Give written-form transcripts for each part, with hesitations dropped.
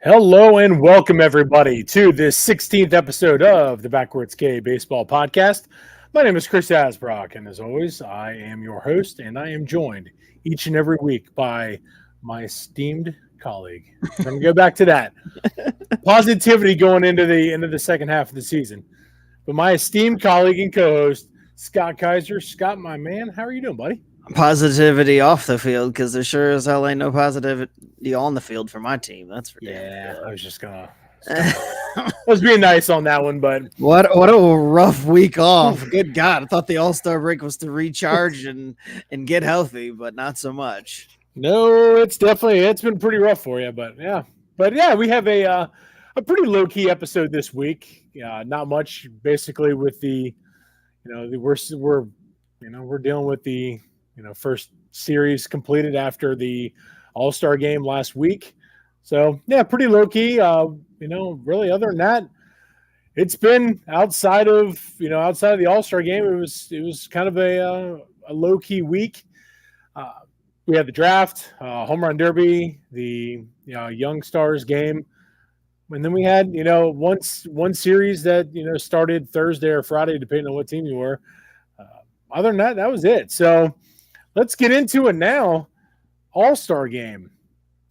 Hello and welcome everybody to this 16th episode of the Backwards K Baseball Podcast. My name is Chris Asbrock, and as always, I am your host, and I am joined each and every week by my esteemed colleague. We're going to go back to that positivity going into the second half of the season. But my esteemed colleague and co-host Scott Kaiser. Scott, my man, how are you doing, buddy? Positivity off the field, because there sure as hell ain't no positivity on the field for my team. That's for Yeah, I was just gonna. damn. I was being nice on that one, but What a rough week off. Good God, I thought the All-Star break was to recharge and get healthy, but not so much. no, it's been pretty rough for you, but yeah, we have a pretty low key episode this week. Not much, basically, with we're dealing with the first series completed after the All-Star game last week. So yeah, pretty low key. Really, other than that, it's been outside of the All-Star game. It was kind of a low key week. We had the draft, home run derby, the Young Stars game, and then we had one series that started Thursday or Friday, depending on what team you were. Other than that, that was it. So let's get into it now. All-Star game.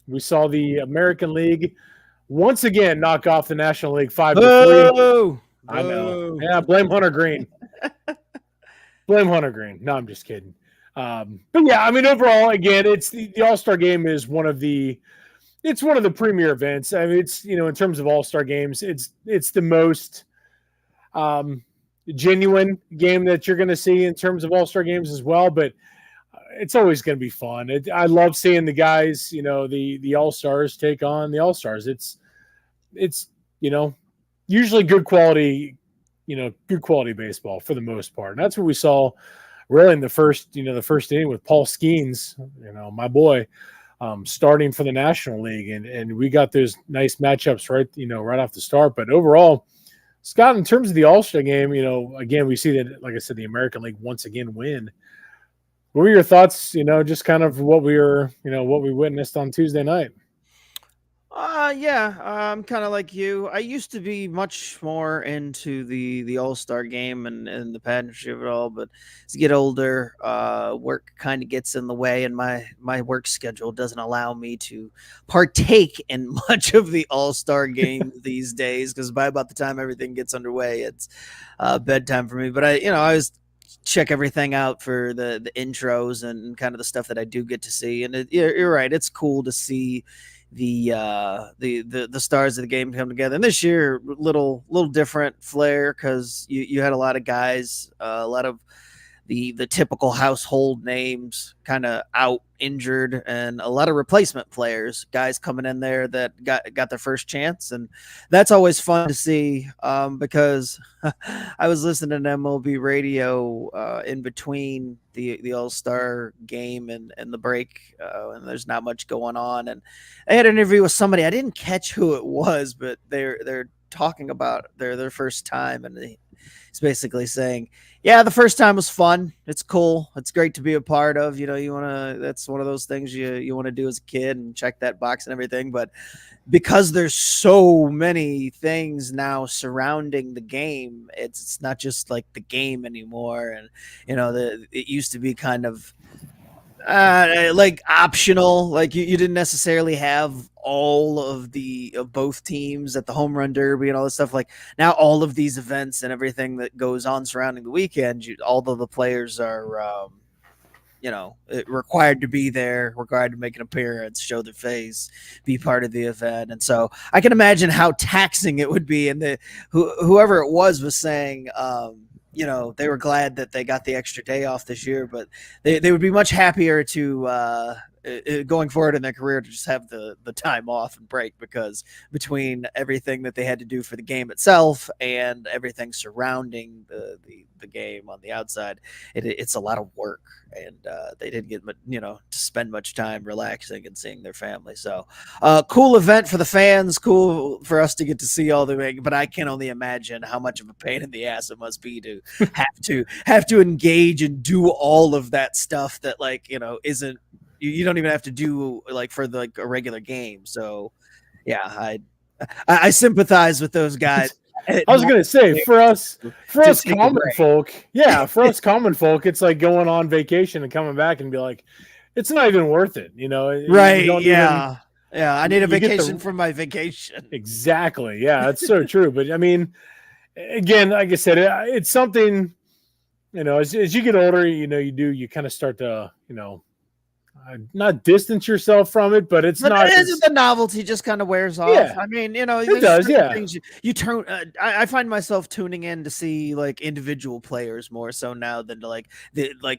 We saw the American League once again knock off the National League 5-3. I know. Yeah, blame Hunter Green. Blame Hunter Green. No, I'm just kidding. But yeah, I mean, overall, again, it's the All-Star game is one of the premier events. I mean, it's in terms of All-Star games, it's the most genuine game that you're going to see in terms of All-Star games as well. But it's always going to be fun. I love seeing the guys, the All-Stars take on the All-Stars. It's usually good quality baseball for the most part. And that's what we saw really in the first inning with Paul Skeens, my boy, starting for the National League. And we got those nice matchups right off the start. But overall, Scott, in terms of the All-Star game, again, we see that, like I said, the American League once again win. What were your thoughts, just kind of what we witnessed on Tuesday night? I'm kind of like you. I used to be much more into the All-Star game and the pageantry of it all, but as you get older, work kind of gets in the way, and my work schedule doesn't allow me to partake in much of the All-Star game these days, because by about the time everything gets underway, it's bedtime for me. But I always check everything out for the intros and kind of the stuff that I do get to see. And you're right, it's cool to see the stars of the game come together. And this year, little different flair, because you had a lot of guys, a lot of the typical household names kind of out injured, and a lot of replacement players, guys coming in there that got their first chance. And that's always fun to see, because I was listening to MLB radio in between the All-Star game and the break, and there's not much going on. And I had an interview with somebody. I didn't catch who it was, but they're talking about their first time, and he's basically saying, yeah, the first time was fun. It's cool. It's great to be a part of. That's one of those things you want to do as a kid and check that box and everything. But because there's so many things now surrounding the game, it's not just like the game anymore. And it used to be kind of like optional. Like you didn't necessarily have all of both teams at the home run derby and all this stuff. Like now all of these events and everything that goes on surrounding the weekend, all of the players are required to be there, required to make an appearance, show their face, be part of the event. And so I can imagine how taxing it would be. And whoever it was saying they were glad that they got the extra day off this year, but they would be much happier to going forward in their career to just have the time off and break, because between everything that they had to do for the game itself and everything surrounding the game on the outside, it's a lot of work, and they didn't get to spend much time relaxing and seeing their family. So cool event for the fans, cool for us to get to see all the, but I can only imagine how much of a pain in the ass it must be to have to engage and do all of that stuff that isn't, you don't even have to do like for a regular game. So Yeah, I sympathize with those guys. I was gonna say for To us take a common break. folk, yeah, for us common folk, it's like going on vacation and coming back and be like, it's not even worth it. You Right, don't even yeah. Yeah, I need a you get vacation the from my vacation. exactly. Yeah, that's so true. But I mean, again, like I said, it's something. As you get older, you kind of start to not distance yourself from it, but it's But not as the novelty just kind of wears off. yeah, I mean, it there's does. certain Yeah, things you turn. I find myself tuning in to see like individual players more so now than to like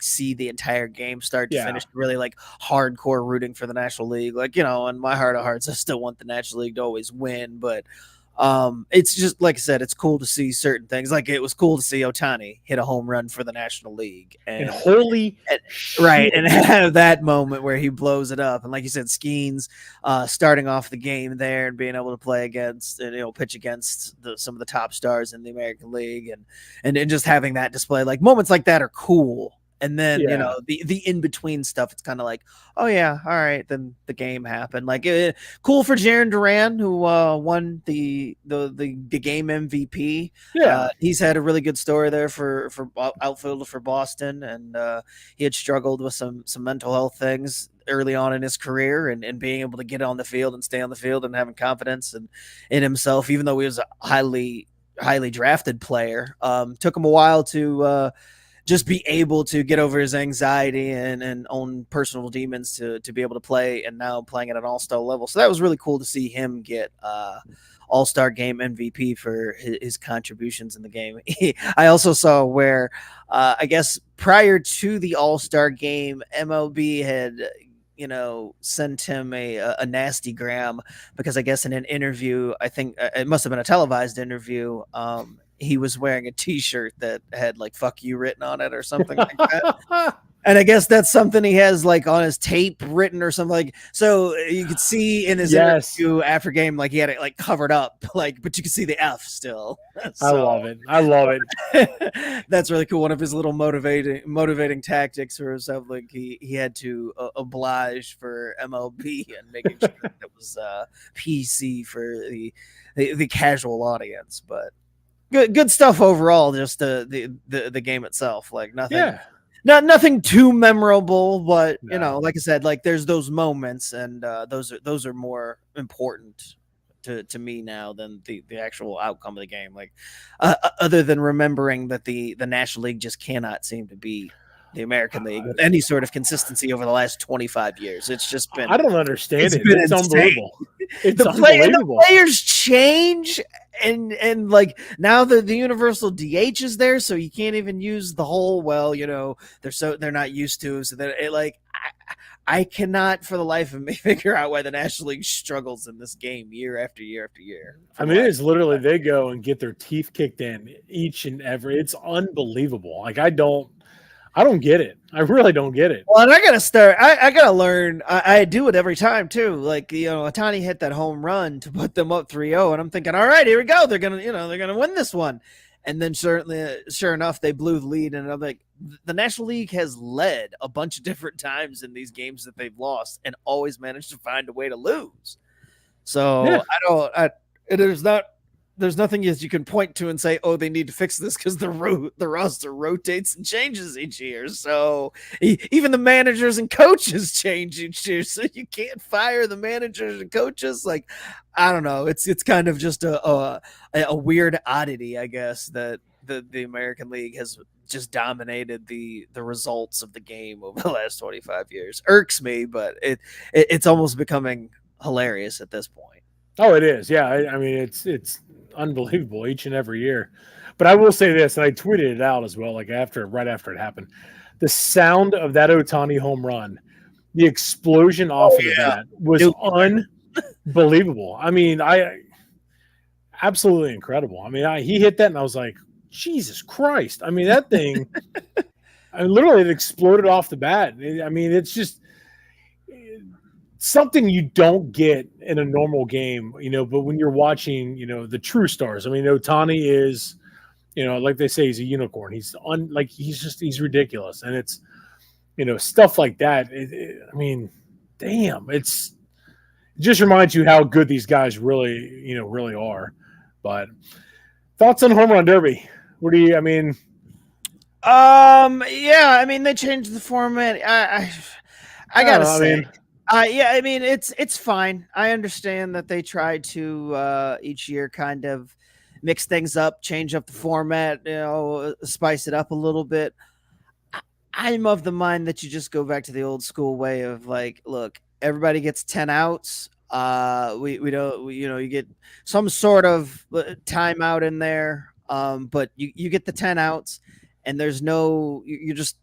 see the entire game start to yeah. finish. Really like hardcore rooting for the National League. Like in my heart of hearts, I still want the National League to always win. But it's just like I said, it's cool to see certain things. Like it was cool to see Otani hit a home run for the National League, And holy and right, shit, and have that moment where he blows it up, and like you said, Skeens starting off the game there and being able to play against and pitch against some of the top stars in the American League, and just having that display, like moments like that are cool. And then yeah, the in between stuff, it's kind of like, oh yeah, all right, then the game happened. Like cool for Jaron Duran, who won the game MVP. yeah, He's had a really good story there for outfielder for Boston, and he had struggled with some mental health things early on in his career, and being able to get on the field and stay on the field and having confidence in himself, even though he was a highly drafted player. Took him a while to just be able to get over his anxiety and own personal demons to be able to play, and now playing at an all-star level. So that was really cool to see him get all-star game MVP for his contributions in the game. I also saw where I guess prior to the all-star game, MLB had sent him a nasty gram because I guess in an interview, I think it must have been a televised interview, he was wearing a t-shirt that had like "fuck you" written on it or something like that. And I guess that's something he has like on his tape written or something, like, so you could see in his yes. interview after game, like he had it like covered up, like, but you can see the F still. I So love it. I love it. that's really cool. One of his little motivating tactics for himself, like he had to oblige for MLB and making sure that it was PC for the casual audience. But good stuff overall. Just the game itself, like nothing. Yeah. Nothing too memorable, but No. like I said, like there's those moments, and those are more important to me now than the actual outcome of the game. Like other than remembering that the National League just cannot seem to beat the American League with any sort of consistency over the last 25 years. It's just been I don't understand it. been It's insane. unbelievable. It's And the unbelievable. players change, and like now the universal DH is there, so you can't even use the whole, well, they're not used to, so that it like I cannot for the life of me figure out why the National League struggles in this game year after year after year. I mean, it is literally they go and get their teeth kicked in each and every. It's unbelievable. Like I don't get it. I really don't get it. Well, and I gotta start. I gotta learn. I do it every time too. Like Otani hit that home run to put them up 3-0, and I'm thinking, all right, here we go. They're gonna win this one. And then sure enough, they blew the lead, and I'm like, the National League has led a bunch of different times in these games that they've lost, and always managed to find a way to lose. So Yeah. there's nothing that you can point to and say, oh, they need to fix this, because the roster rotates and changes each year. So even the managers and coaches change each year. So you can't fire the managers and coaches. Like, I don't know. It's kind of just a weird oddity, I guess, that the American League has just dominated the results of the game over the last 25 years. Irks me, but it's almost becoming hilarious at this point. Oh, it is. Yeah. I mean, it's unbelievable each and every year. But I will say this, and I tweeted it out as well, like right after it happened. The sound of that Otani home run, the explosion off of the bat was unbelievable. I mean, absolutely incredible. I mean, he hit that, and I was like, Jesus Christ! I mean, that thing, literally, it exploded off the bat. I mean, it's just something you don't get in a normal game, but when you're watching, the true stars. I mean, Otani is, like they say, he's a unicorn. He's he's ridiculous. And it's, stuff like that. I mean, damn, it's just reminds you how good these guys really are. But thoughts on home run derby? What do you? I mean, Yeah, I mean they changed the format. I I don't gotta know. I say, mean, yeah, I mean it's fine. I understand that they try to each year kind of mix things up, change up the format, spice it up a little bit. I'm of the mind that you just go back to the old school way of like, look, everybody gets 10 outs. We don't, you get some sort of timeout in there. But you get the 10 outs, and there's no, you just,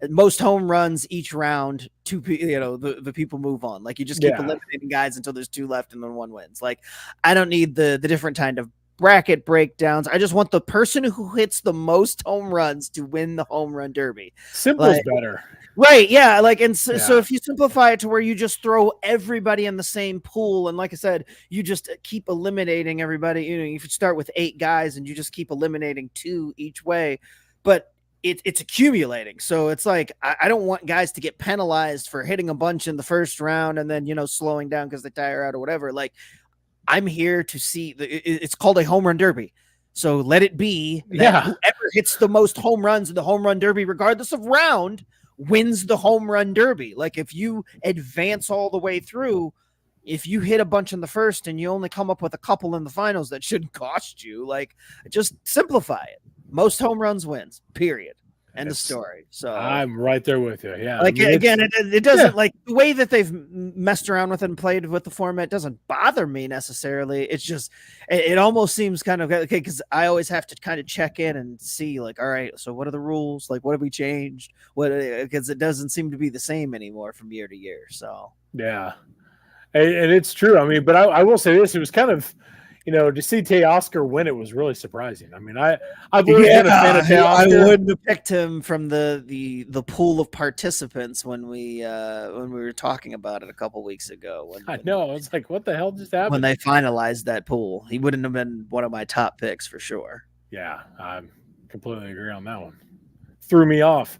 most home runs each round, the people move on. Like you just keep yeah, eliminating guys until there's two left and then one wins. Like I don't need the different kind of bracket breakdowns. I just want the person who hits the most home runs to win the home run derby. simple's Like better. right, yeah, like and so Yeah, if you simplify it to where you just throw everybody in the same pool, and like I said, you just keep eliminating everybody. You start with 8 guys and you just keep eliminating 2 each way, but it's accumulating. So it's like I don't want guys to get penalized for hitting a bunch in the first round and then slowing down because they tire out or whatever. Like I'm here to see it's called a home run derby. So let it be that yeah. whoever hits the most home runs in the home run derby, regardless of round, wins the home run derby. Like if you advance all the way through, if you hit a bunch in the first and you only come up with a couple in the finals, that shouldn't cost you. Like just simplify it. Most home runs wins, period. End of story. So I'm right there with you. Yeah, I like mean, again, it doesn't yeah, like the way that they've messed around with it and played with the format doesn't bother me necessarily. It's just it almost seems kind of okay because I always have to kind of check in and see like, all right, so what are the rules? Like, what have we changed? What because it doesn't seem to be the same anymore from year to year. So yeah, and it's true. I mean, but I will say this: it was kind of, to see Teoscar win, it was really surprising. I mean, I've always yeah, been a fan of I Teoscar. wouldn't have picked him from the pool of participants when we were talking about it a couple weeks ago. I know. I was like, what the hell just When happened? they finalized that pool, he wouldn't have been one of my top picks for sure. Yeah, I completely agree on that one. Threw me off.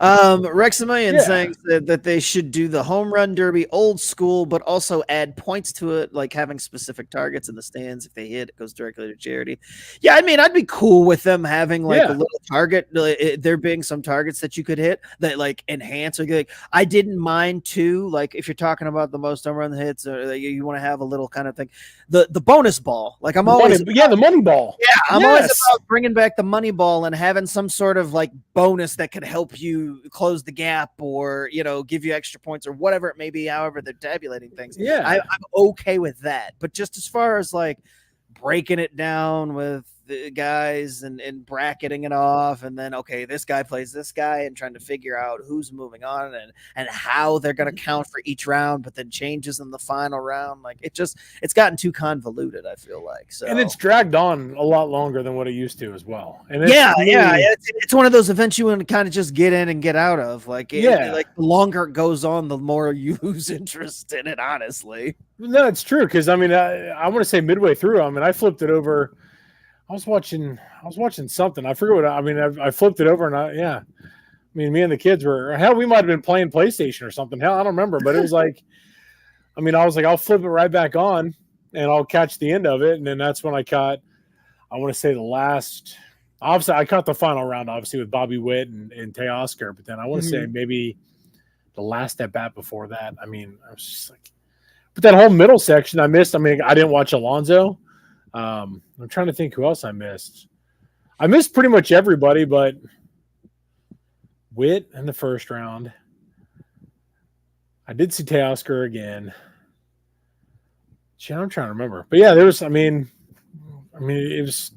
Rexamillion Yeah, saying that they should do the home run derby old school, but also add points to it, like having specific targets in the stands. If they hit, it goes directly to charity. Yeah, I mean, I'd be cool with them having like a yeah, little target. There being some targets that you could hit that like enhance or like. I didn't mind too. Like if you're talking about the most home run hits, or you want to have a little kind of thing, the bonus ball. Like I'm the money. always Yeah, the money ball. I'm always Yes. about bringing back the money ball and having some sort of like bonus that could help you close the gap or give you extra points or whatever it may be. However, they're tabulating things. Yeah. I'm okay with that. But just as far as like breaking it down with the guys and bracketing it off, and then okay, this guy plays this guy, and trying to figure out who's moving on and how they're going to count for each round, but then changes in the final round. Like it's gotten too convoluted. I feel like so, And it's dragged on a lot longer than what it used to as well. And it's yeah, yeah. really, It's one of those events you want to kind of just get in and get out of. Like, yeah. like the longer it goes on, the more you lose interest in it. Honestly. No, it's true because I mean, I want to say midway through, I mean, I flipped it over. I was watching something. I forget what. I mean, I flipped it over and yeah. I mean, me and the kids were hell. We might have been playing PlayStation or something. Hell, I don't remember, but it was like, I mean, I was like, I'll flip it right back on and I'll catch the end of it, and then that's when I caught. I want to say the last. Obviously, I caught the final round, obviously with Bobby Witt and Teoscar, but then I want to say maybe the last at bat before that. I mean, I was just like, but that whole middle section I missed. I mean, I didn't watch Alonso. I'm trying to think who else I missed. I missed pretty much everybody, but Witt in the first round. I did see Teoscar again. Gee, I'm trying to remember, but yeah, there was. I mean, it was.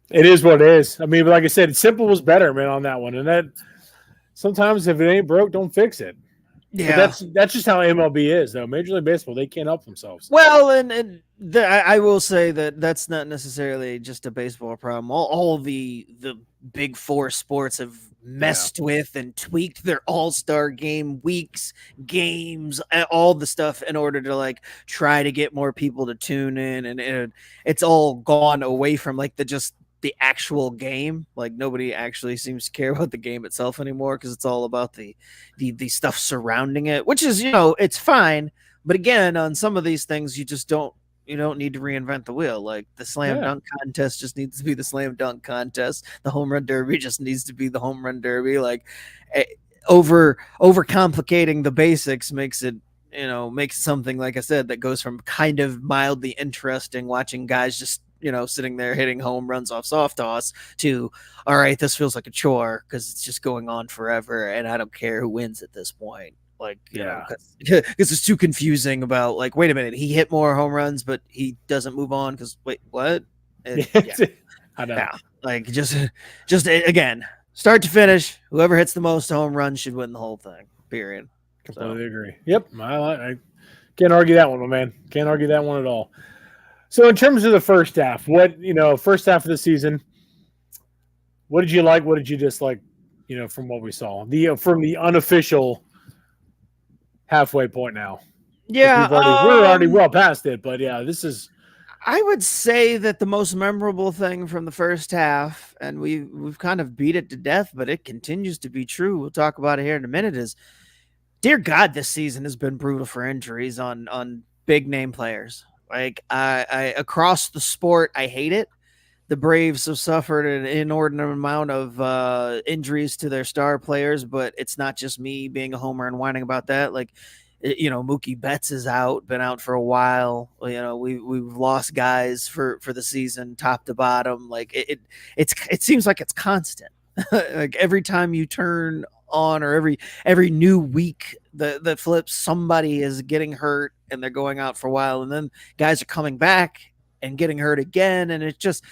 It is what it is. I mean, but like I said, simple was better, man, on that one. And that sometimes if it ain't broke, don't fix it. Yeah. But that's just how MLB is, though. Major League Baseball, they can't help themselves. Well, I will say that that's not necessarily just a baseball problem. All the big four sports have messed with and tweaked their all-star game weeks, games, all the stuff in order to like try to get more people to tune in, and it's all gone away from like the just the actual game. Like nobody actually seems to care about the game itself anymore because it's all about the stuff surrounding it, which is it's fine. But again, on some of these things, you don't need to reinvent the wheel. Like the slam Yeah. dunk contest just needs to be the slam dunk contest. The home run derby just needs to be the home run derby. Like eh, over complicating the basics makes it makes something, like I said, that goes from kind of mildly interesting watching guys just sitting there hitting home runs off soft toss to, all right, this feels like a chore because it's just going on forever and I don't care who wins at this point. Like, Yeah. because it's too confusing about, like, wait a minute, he hit more home runs, but he doesn't move on because, wait, what? Yeah. I know. Yeah. Like, just again, start to finish, whoever hits the most home runs should win the whole thing, period. Completely agree. Yep. I can't argue that one, my man. Can't argue that one at all. So in terms of the first half, first half of the season, what did you like? What did you dislike? From what we saw, from the unofficial halfway point now, because Yeah, we're already well past it. But yeah, this is. I would say that the most memorable thing from the first half, and we've kind of beat it to death, but it continues to be true. We'll talk about it here in a minute. Is, dear God, this season has been brutal for injuries on big name players. Like I across the sport, I hate it. The Braves have suffered an inordinate amount of injuries to their star players, but it's not just me being a homer and whining about that. Like, Mookie Betts is out, been out for a while. We've lost guys for the season, top to bottom. Like it seems like it's constant. Like every time you turn on, or every new week that flips, somebody is getting hurt and they're going out for a while, and then guys are coming back and getting hurt again, and it's just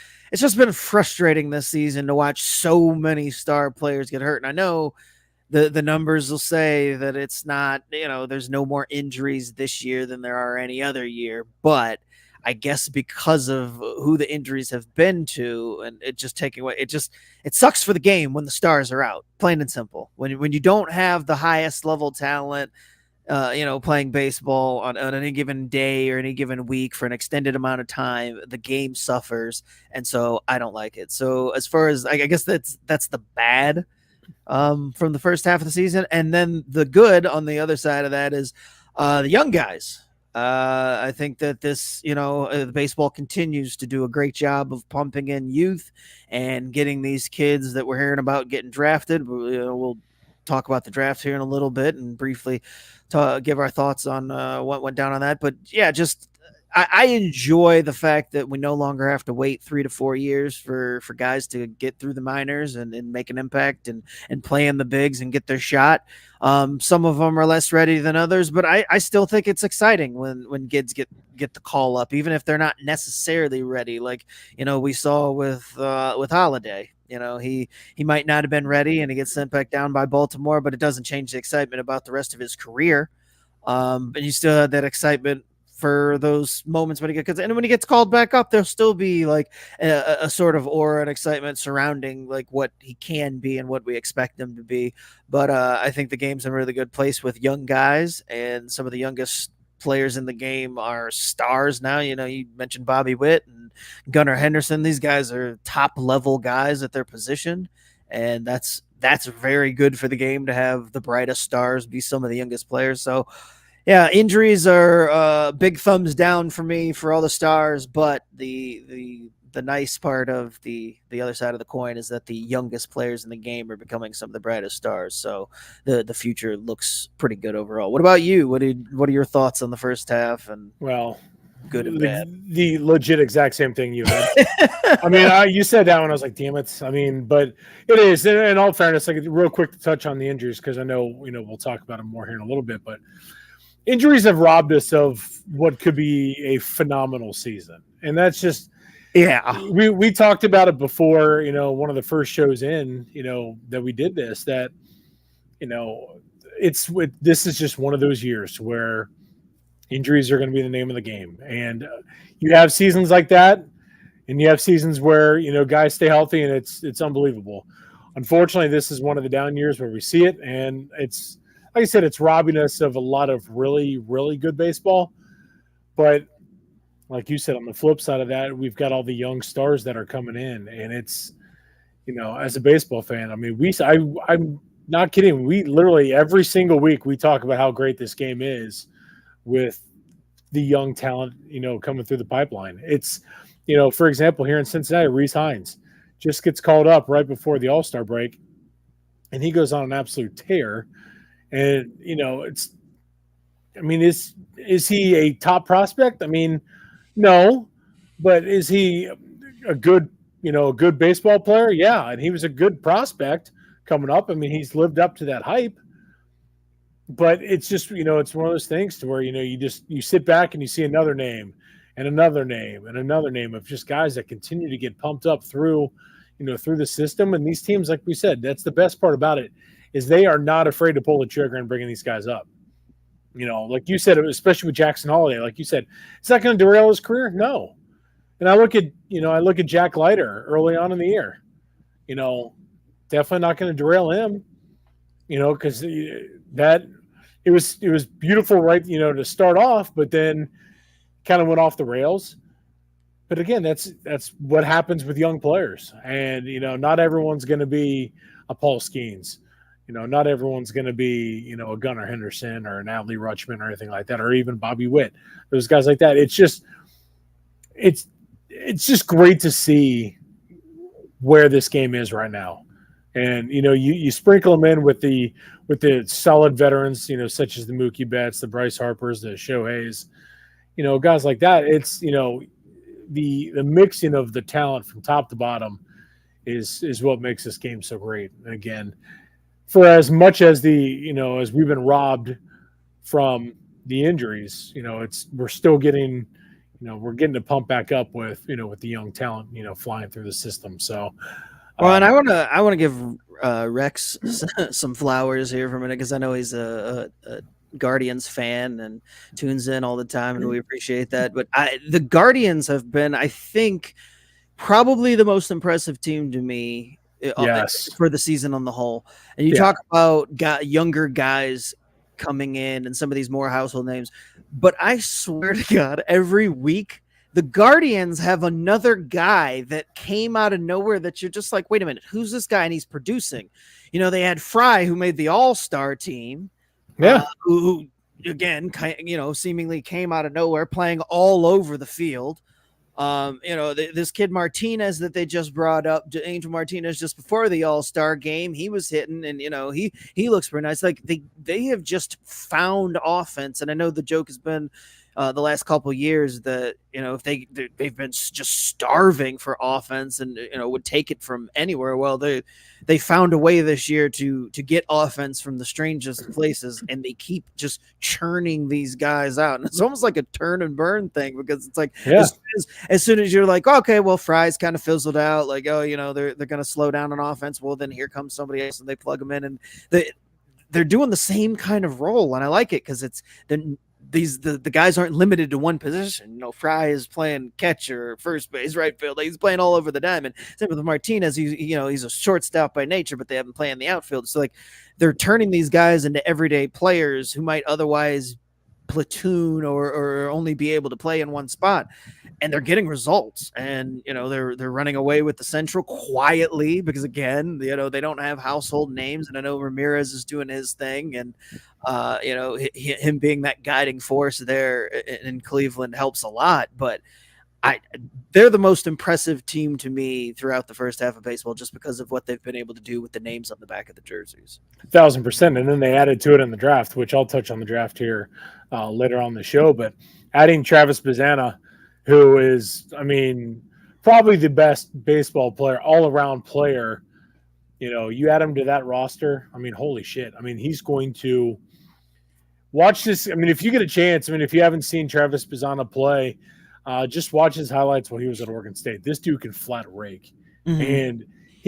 been frustrating this season to watch so many star players get hurt. And I know the numbers will say that it's not, there's no more injuries this year than there are any other year, but I guess because of who the injuries have been to, and it just taking away, it sucks for the game when the stars are out, plain and simple. When you don't have the highest level talent, playing baseball on any given day or any given week for an extended amount of time, the game suffers, and so I don't like it. So as far as I guess that's the bad from the first half of the season, and then the good on the other side of that is the young guys. I think that this, the baseball continues to do a great job of pumping in youth and getting these kids that we're hearing about getting drafted. We'll talk about the draft here in a little bit and briefly give our thoughts on what went down on that. But yeah, just I enjoy the fact that we no longer have to wait 3 to 4 years for guys to get through the minors and make an impact and play in the bigs and get their shot. Some of them are less ready than others, but I still think it's exciting when kids get the call up, even if they're not necessarily ready. Like, we saw with Holiday. He might not have been ready and he gets sent back down by Baltimore, but it doesn't change the excitement about the rest of his career. But you still had that excitement for those moments when when he gets called back up, there'll still be like a sort of aura and excitement surrounding like what he can be and what we expect him to be. But I think the game's in a really good place with young guys, and some of the youngest players in the game are stars now. You mentioned Bobby Witt and Gunnar Henderson. These guys are top level guys at their position, and that's very good for the game to have the brightest stars be some of the youngest players. So yeah, injuries are big thumbs down for me for all the stars, but the nice part of the other side of the coin is that the youngest players in the game are becoming some of the brightest stars. So the future looks pretty good overall. What about you? What are your thoughts on the first half and good and bad? The legit exact same thing you had. I mean, you said that when I was like, damn it. I mean, but it is, in all fairness, like real quick to touch on the injuries, because I know, we'll talk about them more here in a little bit, but injuries have robbed us of what could be a phenomenal season. And that's just, we talked about it before, one of the first shows in, that we did this, that, this is just one of those years where injuries are going to be the name of the game. And you have seasons like that, and you have seasons where, guys stay healthy and it's unbelievable. Unfortunately, this is one of the down years where we see it, and it's, like I said, it's robbing us of a lot of really, really good baseball. But like you said, on the flip side of that, we've got all the young stars that are coming in, and it's, as a baseball fan, I mean, I'm not kidding. We literally every single week we talk about how great this game is with the young talent, coming through the pipeline. It's, for example, here in Cincinnati, Reese Hines just gets called up right before the All-Star break, and he goes on an absolute tear. And, I mean, is he a top prospect? I mean, no, but is he a good, a good baseball player? Yeah, and he was a good prospect coming up. I mean, he's lived up to that hype. But it's just, it's one of those things to where, you sit back and you see another name and another name and another name of just guys that continue to get pumped up through, through the system. And these teams, like we said, that's the best part about it, is they are not afraid to pull the trigger and bringing these guys up. Like you said, especially with Jackson Holiday, like you said, it's not going to derail his career. No. And I look at Jack Leiter early on in the year, definitely not going to derail him, because that it was beautiful, right? To start off, but then kind of went off the rails. But again, that's what happens with young players, and not everyone's going to be a Paul Skeens. Not everyone's going to be, a Gunnar Henderson or an Adley Rutschman or anything like that, or even Bobby Witt. Those guys like that. It's just great to see where this game is right now. And, you sprinkle them in with the solid veterans, such as the Mookie Betts, the Bryce Harpers, the Shoheis, guys like that. It's, the mixing of the talent from top to bottom is what makes this game so great. And again, for as much as as we've been robbed from the injuries, we're still getting, we're getting to pump back up with, with the young talent, flying through the system. So, well, and I want to give Rex some flowers here for a minute, because I know he's a Guardians fan and tunes in all the time, and we appreciate that. But the Guardians have been, I think, probably the most impressive team to me. Yes. For the season on the whole. And you talk about younger guys coming in and some of these more household names, but I swear to God, every week the Guardians have another guy that came out of nowhere that you're just like, wait a minute, who's this guy? And he's producing. They had Fry, who made the All-Star team. Yeah. Who again, seemingly came out of nowhere, playing all over the field. This kid Martinez that they just brought up, Angel Martinez, just before the All-Star game, he was hitting, and he looks pretty nice. Like they have just found offense, and I know the joke has been the last couple of years that if they've been just starving for offense and would take it from anywhere. Well, they found a way this year to get offense from the strangest places, and they keep just churning these guys out. And it's almost like a turn and burn thing, because it's like as soon as you're like, okay, well, Fry's kind of fizzled out, like, oh, they're going to slow down on offense. Well, then here comes somebody else, and they plug them in, and they're doing the same kind of role, and I like it, because it's the guys aren't limited to one position. Fry is playing catcher, first base, right field. He's playing all over the diamond. Same with Martinez. He's a shortstop by nature, but they haven't played in the outfield. So they're turning these guys into everyday players who might otherwise platoon or only be able to play in one spot, and they're getting results. And they're running away with the Central quietly, because again, they don't have household names, and I know Ramirez is doing his thing, and him being that guiding force there in Cleveland helps a lot. But they're the most impressive team to me throughout the first half of baseball, just because of what they've been able to do with the names on the back of the jerseys. 1,000%. And then they added to it in the draft, which I'll touch on the draft here later on the show. But adding Travis Bazzana, who is, I mean, probably the best baseball player, all-around player. You add him to that roster, I mean, holy shit. I mean, he's going to watch this. I mean, if you get a chance, I mean, if you haven't seen Travis Bazzana play, just watch his highlights when he was at Oregon State. This dude can flat rake. Mm-hmm. And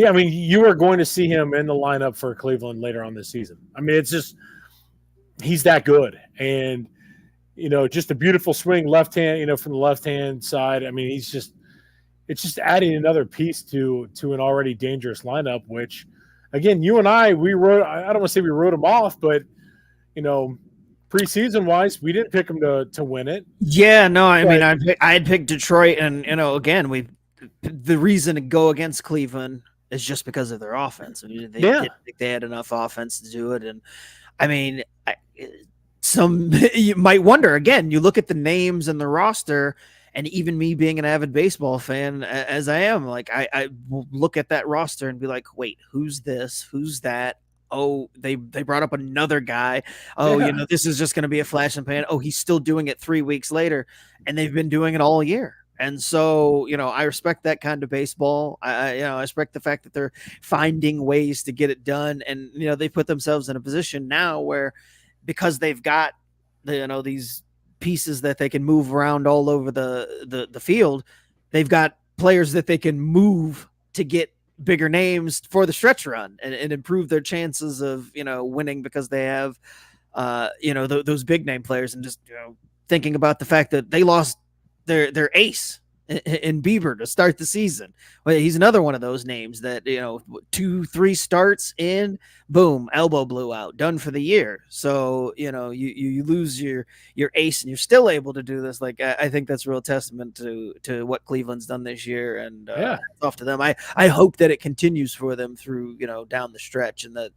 I mean, you are going to see him in the lineup for Cleveland later on this season. I mean, it's just, he's that good. And, just a beautiful swing left hand, from the left-hand side. I mean, it's just adding another piece to an already dangerous lineup, which, again, you and I don't want to say we wrote him off, but, preseason wise, we didn't pick them to win it. Yeah, no, I mean, But I had picked Detroit, and again, the reason to go against Cleveland is just because of their offense. I mean, they yeah, didn't think they had enough offense to do it, and I mean, some you might wonder again. You look at the names and the roster, and even me being an avid baseball fan as I am, like I will look at that roster and be like, wait, who's this? Who's that? Oh, they brought up another guy. Oh, yeah. this is just going to be a flash in the pan. Oh, he's still doing it 3 weeks later, and they've been doing it all year. And so, I respect that kind of baseball. I respect the fact that they're finding ways to get it done, and they put themselves in a position now where, because they've got these pieces that they can move around all over the field, they've got players that they can move to get bigger names for the stretch run and improve their chances of winning, because they have those big name players. And just thinking about the fact that they lost their ace in Bieber to start the season. Well, he's another one of those names that 2-3 starts in, boom, elbow blew out, done for the year. So you lose your ace, and you're still able to do this. Like, I think that's a real testament to what Cleveland's done this year, and off to them. I hope that it continues for them through down the stretch, and that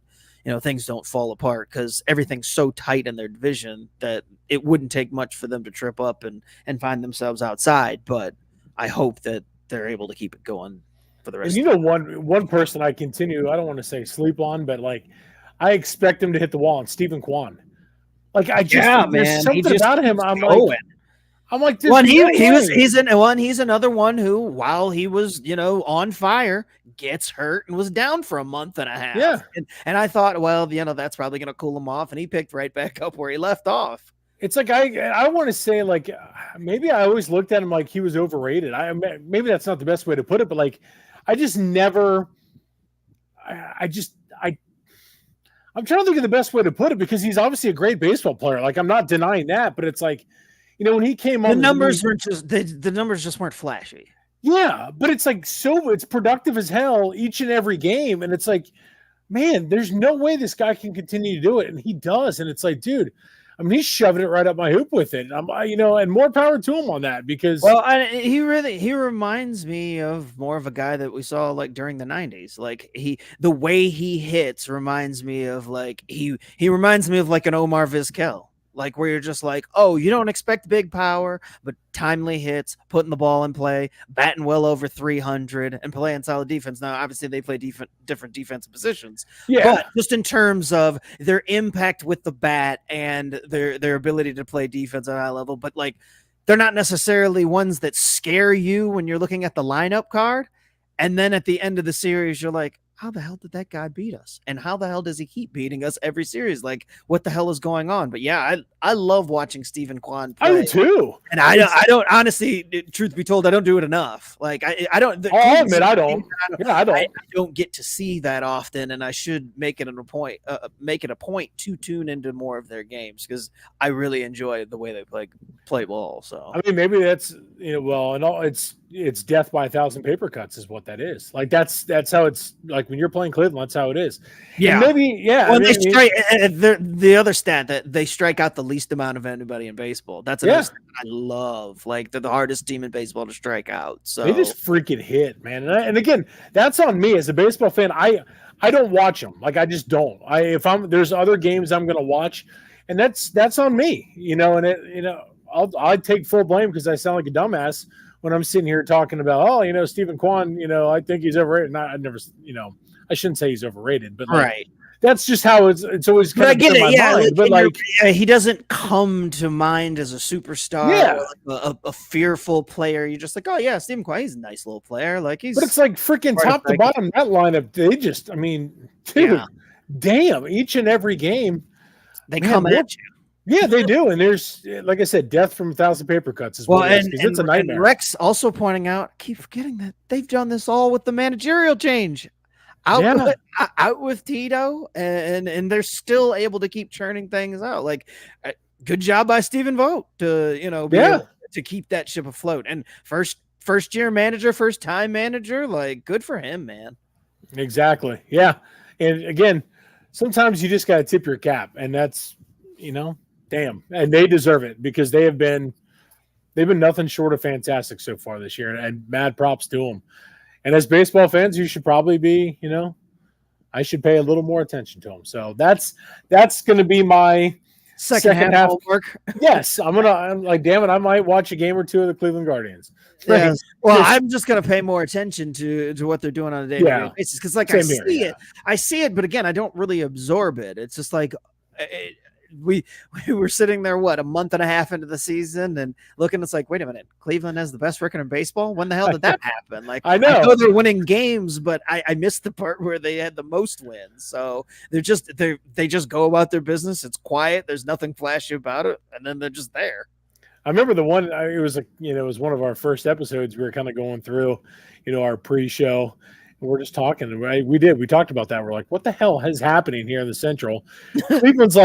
things don't fall apart, because everything's so tight in their division that it wouldn't take much for them to trip up and find themselves outside. But I hope that they're able to keep it going for the rest. And one person I continue, I don't want to say sleep on, but like I expect him to hit the wall, and Stephen Kwan. Like I just there's something about him. I'm like this. Well, he's another one who, while he was on fire, gets hurt and was down for a month and a half. Yeah, and I thought, well, that's probably going to cool him off, and he picked right back up where he left off. It's like I want to say, like, maybe I always looked at him like he was overrated. Maybe that's not the best way to put it, but like I just never. I'm trying to think of the best way to put it, because he's obviously a great baseball player. Like, I'm not denying that, but it's like, when he came on, the numbers just weren't flashy. Yeah, but it's like it's productive as hell each and every game, and it's like, man, there's no way this guy can continue to do it, and he does, and it's like, dude, I mean, he's shoving it right up my hoop with it. And more power to him on that, because he reminds me of more of a guy that we saw like during the 90s. Like the way he hits reminds me of like he reminds me of like an Omar Vizquel. Like, where you're just like, oh, you don't expect big power, but timely hits, putting the ball in play, batting well over 300, and playing solid defense. Now, obviously, they play different defensive positions. Yeah. But just in terms of their impact with the bat and their ability to play defense at a high level, but like, they're not necessarily ones that scare you when you're looking at the lineup card. And then at the end of the series, you're like, how the hell did that guy beat us? And how the hell does he keep beating us every series? Like, what the hell is going on? But yeah, I love watching Stephen Kwan play. I do too. And I don't honestly, truth be told, I don't do it enough. Like I don't. I'll admit I don't. Yeah, I don't. I don't get to see that often, and I should make it a point to tune into more of their games, because I really enjoy the way they play ball. So I mean, maybe that's it's death by 1,000 paper cuts is what that is. Like that's how it's like when you're playing Cleveland. That's how it is. Yeah, and maybe yeah. Well, the other stat that they strike out the least amount of anybody in baseball. That's another stat I love. Like, they're the hardest team in baseball to strike out. So they just freaking hit, man. And again, that's on me as a baseball fan. I don't watch them. Like, I just don't. There's other games I'm going to watch, and that's on me. And I take full blame because I sound like a dumbass when I'm sitting here talking about, Stephen Kwan, I think he's overrated. I never, I shouldn't say he's overrated, but like, right. That's just how it's always kind of in my mind. But like, he doesn't come to mind as a superstar, or a fearful player. You're just like, oh yeah, Stephen Kwan, he's a nice little player. Like, but it's like freaking top to bottom, that lineup. They just, I mean, dude, damn, each and every game they come at you. Yeah, they do. And there's, like I said, deth from 1,000 paper cuts is what it is, because it's a nightmare. And Rex also pointing out, I keep forgetting that they've done this all with the managerial change. Out with Tito, and they're still able to keep churning things out. Like, good job by Stephen Vogt to be able to keep that ship afloat. And first time manager, like, good for him, man. Exactly. Yeah. And again, sometimes you just got to tip your cap, and that's damn, and they deserve it because they've been nothing short of fantastic so far this year, and mad props to them. And as baseball fans, you should probably be, I should pay a little more attention to them. So that's going to be my second half homework. Yes, I'm like, damn it, I might watch a game or two of the Cleveland Guardians. Yes. Well, I'm just gonna pay more attention to what they're doing on a day-to-day basis because, like, I see it, but again, I don't really absorb it. It's just like we were sitting there, a month and a half into the season, and looking. It's like, wait a minute, Cleveland has the best record in baseball. When the hell did that happen? Like, I know they're winning games, but I missed the part where they had the most wins. So they just go about their business. It's quiet. There's nothing flashy about it, and then they're just there. I remember the one. It was it was one of our first episodes. We were kind of going through, our pre-show. We're just talking, right? We talked about that. We're like, what the hell is happening here in the Central? Cleveland's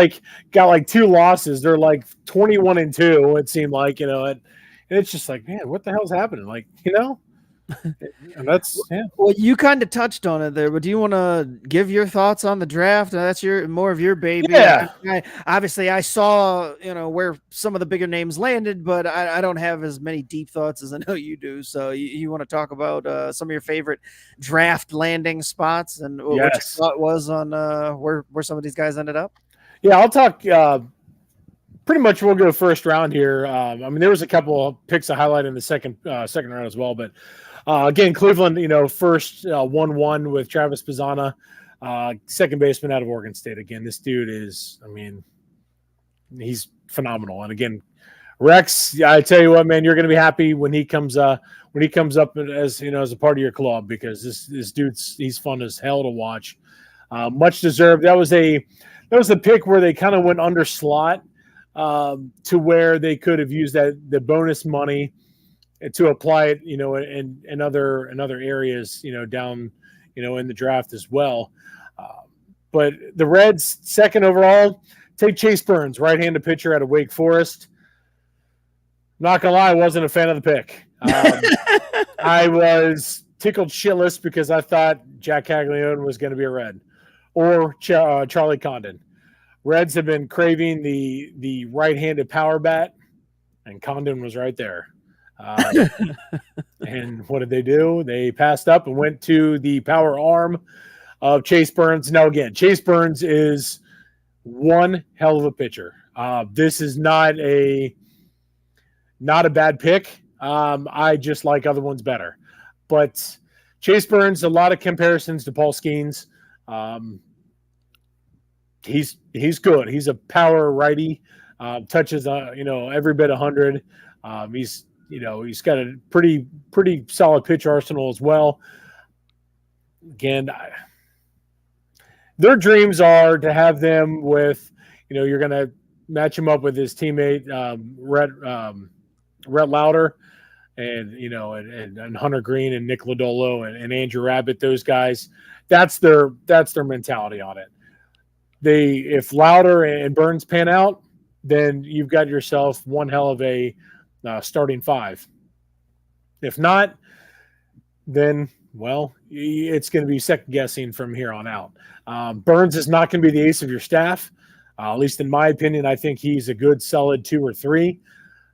got 2 losses. They're 21-2. It seemed like, and it's just like, man, what the hell's happening? And that's Well, you kind of touched on it there, but do you want to give your thoughts on the draft? That's more of your baby. Yeah. Obviously, I saw where some of the bigger names landed, but I don't have as many deep thoughts as I know you do. So you want to talk about some of your favorite draft landing spots and what your thought was on where some of these guys ended up? Yeah, I'll talk. Pretty much, we'll go first round here. There was a couple of picks I highlighted in the second round as well, but. Again, Cleveland, first 1-1 with Travis Pizzana, second baseman out of Oregon State. Again, this dude is, he's phenomenal. And again, Rex, I tell you what, man, you're going to be happy when he comes up as as a part of your club, because this dude's he's fun as hell to watch. Much deserved. That was a pick where they kind of went under slot to where they could have used the bonus money to apply it, in other areas, down, in the draft as well. But the Reds, second overall, take Chase Burns, right-handed pitcher out of Wake Forest. Not gonna lie, I wasn't a fan of the pick. I was tickled shitless because I thought Jack Caglione was going to be a Red, or Charlie Condon. Reds have been craving the right-handed power bat, and Condon was right there. And what did they do? They passed up and went to the power arm of Chase Burns. Now, again, Chase Burns is one hell of a pitcher. This is not a bad pick. I just like other ones better. But Chase Burns, a lot of comparisons to Paul Skeens. He's good. He's a power righty. Touches every bit 100. He's got a pretty solid pitch arsenal as well. Again, their dreams are to have them with, you're going to match him up with his teammate Rhett Lauder, and and Hunter Green and Nick Lodolo and Andrew Rabbit. Those guys, that's their mentality on it. If Lauder and Burns pan out, then you've got yourself one hell of a starting 5. If not, then it's going to be second guessing from here on out. Burns is not going to be the ace of your staff, at least in my opinion. I think he's a good solid 2 or 3.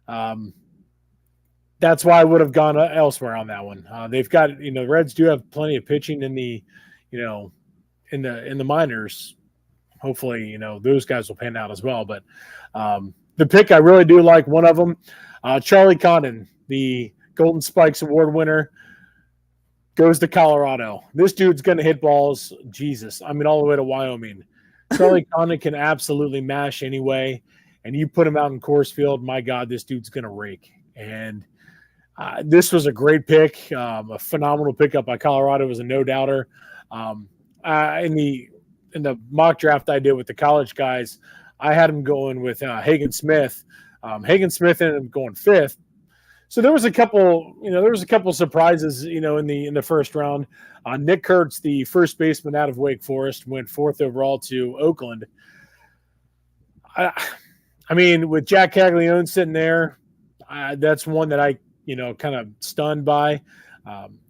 That's why I would have gone elsewhere on that one. They've got the Reds do have plenty of pitching in the in the minors. Hopefully those guys will pan out as well. But the pick I really do like, one of them. Charlie Condon, the Golden Spikes Award winner, goes to Colorado. This dude's going to hit balls, all the way to Wyoming. Charlie Condon can absolutely mash anyway, and you put him out in Coors Field, my God, this dude's going to rake. And this was a great pick, a phenomenal pickup by Colorado. It was a no-doubter. In the mock draft I did with the college guys, I had him going with Hagen Smith. Hagen Smith ended up going 5th. So there was a couple surprises, in the first round. Nick Kurtz, the first baseman out of Wake Forest, went 4th overall to Oakland. With Jack Caglione sitting there, that's one that I, kind of stunned by.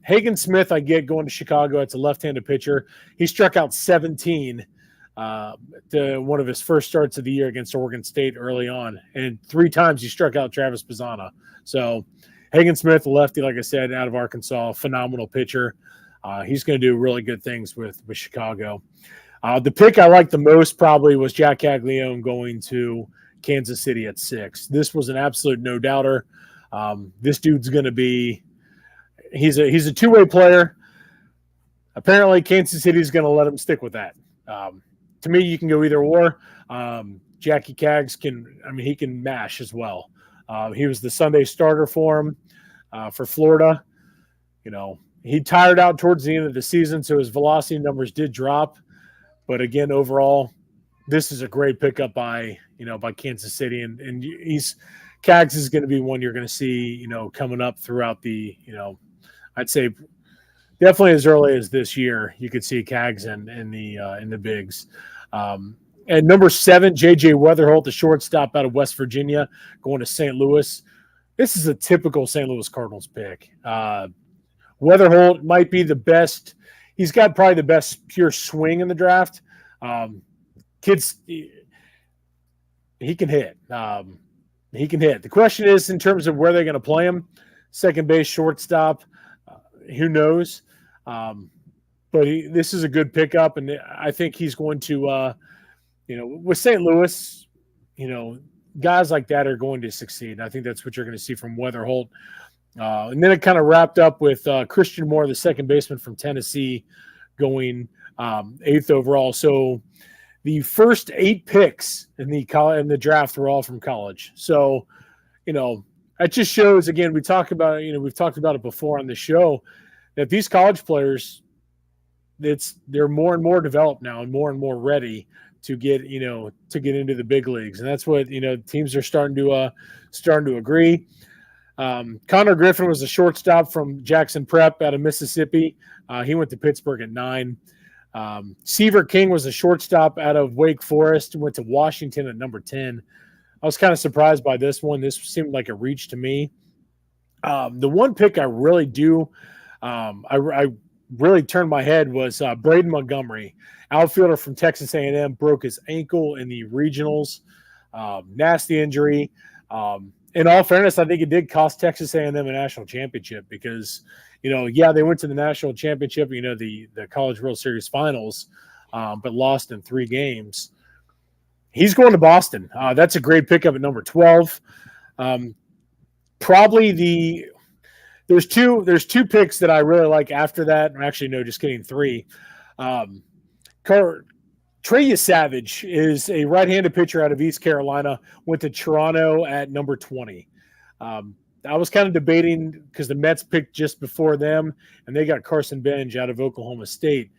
Hagen Smith, I get going to Chicago. It's a left-handed pitcher. He struck out 17 to one of his first starts of the year against Oregon State early on, and 3 times he struck out Travis Pisana. So Hagen Smith, the lefty, like I said, out of Arkansas, phenomenal pitcher. He's going to do really good things with Chicago. The pick I liked the most probably was Jack Caglione going to Kansas City at 6. This was an absolute no-doubter. This dude's going to be – he's a two-way player. Apparently, Kansas City is going to let him stick with that. To me, you can go either or. Jackie Cags he can mash as well. He was the Sunday starter for him for Florida. He tired out towards the end of the season, so his velocity numbers did drop. But again, overall, this is a great pickup by Kansas City, and Cags is going to be one you're going to see coming up throughout the I'd say definitely as early as this year you could see Cags in the bigs. At number 7, J.J. Weatherholt, the shortstop out of West Virginia, going to St. Louis. This is a typical St. Louis Cardinals pick. Weatherholt might be the best. He's got probably the best pure swing in the draft. Kids, he can hit. He can hit. The question is in terms of where they're going to play him. Second base, shortstop, who knows? But this is a good pickup, and I think he's going to, with St. Louis, guys like that are going to succeed. And I think that's what you're going to see from Weatherholt. And then it kind of wrapped up with Christian Moore, the second baseman from Tennessee, going 8th overall. So the first 8 picks in the draft were all from college. So, it just shows, again, we've talked about it before on the show, that these college players, they're more and more developed now and more ready to get into the big leagues. And that's what, teams are starting to agree. Connor Griffin was a shortstop from Jackson Prep out of Mississippi. He went to Pittsburgh at 9. Seaver King was a shortstop out of Wake Forest, went to Washington at number 10. I was kind of surprised by this one. This seemed like a reach to me. The one pick I really do, I really turned my head was Braden Montgomery, outfielder from Texas A&M, broke his ankle in the regionals. Nasty injury. In all fairness, I think it did cost Texas A&M a national championship because, they went to the national championship, the College World Series finals, but lost in 3 games. He's going to Boston. That's a great pickup at number 12. Probably there's two picks that I really like after that. Actually, no, just kidding, 3. Trey Savage is a right-handed pitcher out of East Carolina, went to Toronto at number 20. I was kind of debating because the Mets picked just before them, and they got Carson Benj out of Oklahoma State.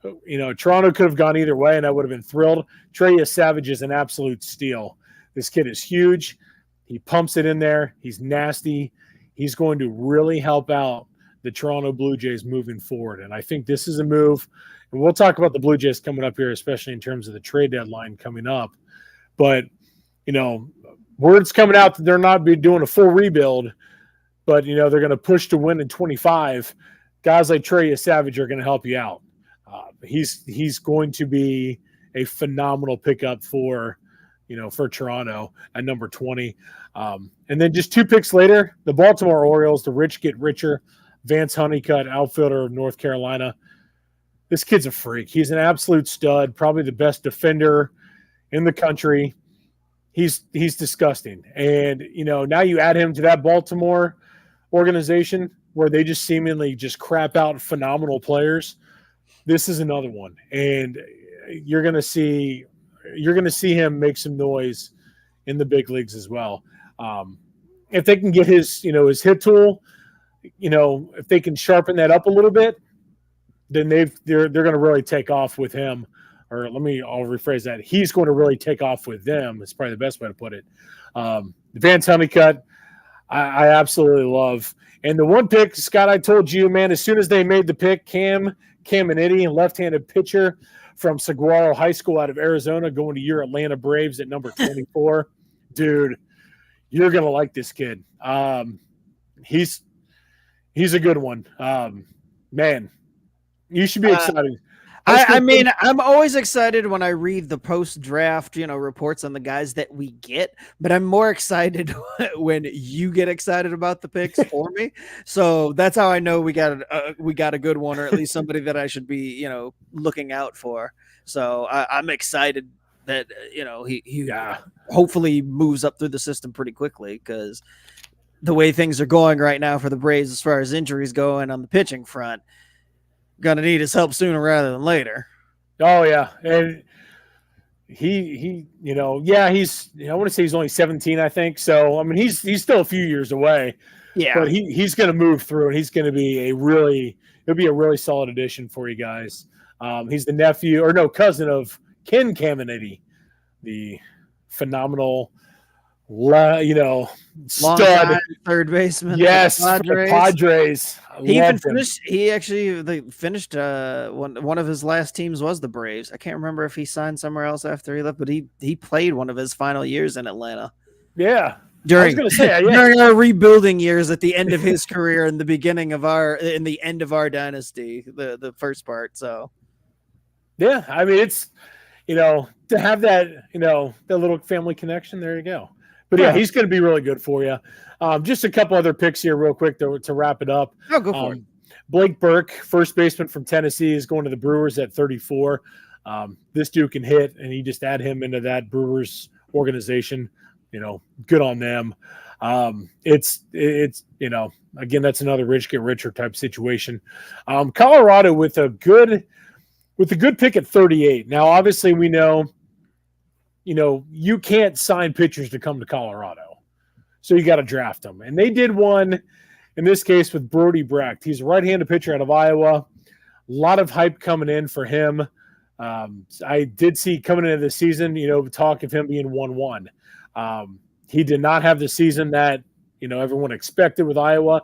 Toronto could have gone either way, and I would have been thrilled. Trey Savage is an absolute steal. This kid is huge. He pumps it in there. He's nasty. He's going to really help out the Toronto Blue Jays moving forward, and I think this is a move. And we'll talk about the Blue Jays coming up here, especially in terms of the trade deadline coming up. But, word's coming out that they're not be doing a full rebuild, but, they're going to push to win in 25. Guys like Trey Savage are going to help you out. He's going to be a phenomenal pickup for Toronto at number 20. And then just 2 picks later, the Baltimore Orioles, the rich get richer. Vance Honeycutt, outfielder of North Carolina. This kid's a freak. He's an absolute stud, probably the best defender in the country. He's disgusting. And, now you add him to that Baltimore organization where they just seemingly just crap out phenomenal players. This is another one. And you're going to see him make some noise in the big leagues as well. If they can get his hit tool, if they can sharpen that up a little bit, then they're going to really take off with him. Or I'll rephrase that. He's going to really take off with them. It's probably the best way to put it. Vance Honeycutt, I absolutely love. And the one pick, Scott, I told you, man, as soon as they made the pick, Cam Anitti, a left-handed pitcher from Saguaro High School out of Arizona, going to your Atlanta Braves at number 24. Dude, you're going to like this kid. He's a good one. Man, you should be excited. I mean, I'm always excited when I read the post-draft, reports on the guys that we get, but I'm more excited when you get excited about the picks for me. So that's how I know we got a good one, or at least somebody that I should be, looking out for. So I'm excited that he hopefully moves up through the system pretty quickly, because the way things are going right now for the Braves as far as injuries go and on the pitching front, gonna need his help sooner rather than later. Oh yeah, and he's I want to say he's only 17, I think. So I mean, he's still a few years away. Yeah, but he's going to move through, and he's going to be a really solid addition for you guys. He's the cousin of Ken Caminiti, the phenomenal, stud third baseman. Yes, for the Padres. He actually finished. One of his last teams was the Braves. I can't remember if he signed somewhere else after he left, but he played one of his final years in Atlanta. Yeah. During our rebuilding years at the end of his career and the end of our dynasty, the first part. So yeah, I mean, it's to have that that little family connection. There you go. But yeah, he's going to be really good for you. Just a couple other picks here real quick to wrap it up. Oh, go for it. Blake Burke, first baseman from Tennessee, is going to the Brewers at 34. This dude can hit, and you just add him into that Brewers organization. Good on them. It's again, that's another rich get richer type situation. Colorado with a good pick at 38. Now, obviously, we know, you can't sign pitchers to come to Colorado, so you got to draft them. And they did one in this case with Brody Brecht. He's a right-handed pitcher out of Iowa. A lot of hype coming in for him. I did see coming into the season, talk of him being 1-1. He did not have the season that everyone expected with Iowa.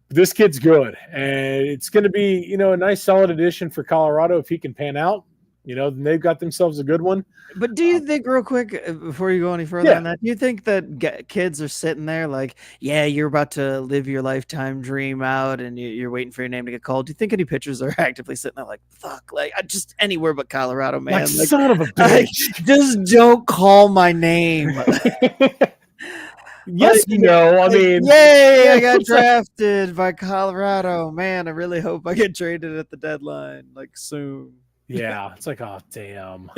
This kid's good, and it's going to be a nice solid addition for Colorado if he can pan out. Then they've got themselves a good one. But do you think, real quick, before you go any further on that, do you think that kids are sitting there like, yeah, you're about to live your lifetime dream out and you're waiting for your name to get called? Do you think any pitchers are actively sitting there like, fuck, like, just anywhere but Colorado, man? Like son of a bitch. Just don't call my name. Yes, I mean, yay, I got drafted by Colorado. Man, I really hope I get traded at the deadline, like, soon. Yeah, it's like, oh damn,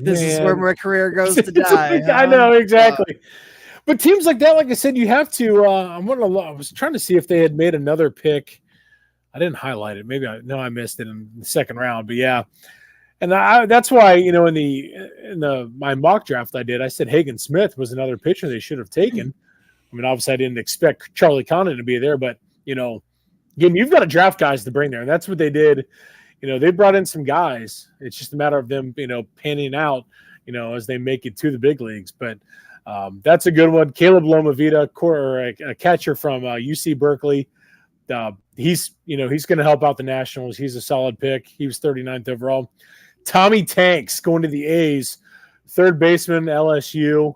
this is where my career goes to die. I know, exactly. But teams like that, like I said, you have to. I was trying to see if they had made another pick. I didn't highlight it. Maybe I missed it in the second round. But yeah, and that's why in my mock draft I did, I said Hagen Smith was another pitcher they should have taken. I mean, obviously I didn't expect Charlie Condon to be there, but again, you've got to draft guys to bring there, and that's what they did. They brought in some guys. It's just a matter of them, panning out, as they make it to the big leagues. But that's a good one. Caleb Lomavita, a catcher from UC Berkeley. He's going to help out the Nationals. He's a solid pick. He was 39th overall. Tommy Tanks going to the A's, third baseman, LSU.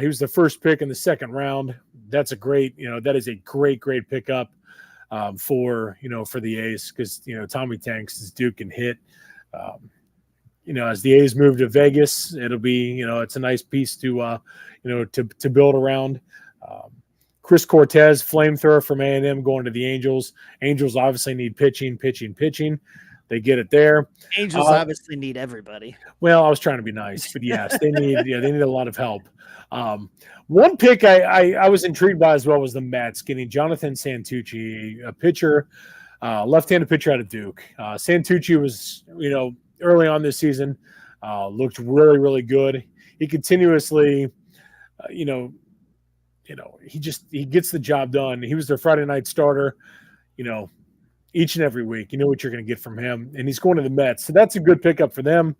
He was the first pick in the second round. That's a great, that is a great pickup. For the A's, because Tommy Tanks, this dude can hit. As the A's move to Vegas, it'll be it's a nice piece to to build around. Chris Cortez, flamethrower from A&M, going to the Angels. Angels obviously need pitching. They get it there. Angels obviously need everybody. Well, I was trying to be nice, but yes, they need a lot of help. One pick I was intrigued by as well was the Mets getting Jonathan Santucci, a pitcher, left-handed pitcher out of Duke. Santucci was, early on this season, looked really, really good. He continuously, he gets the job done. He was their Friday night starter, each and every week. You know what you're going to get from him, and he's going to the Mets. So that's a good pickup for them.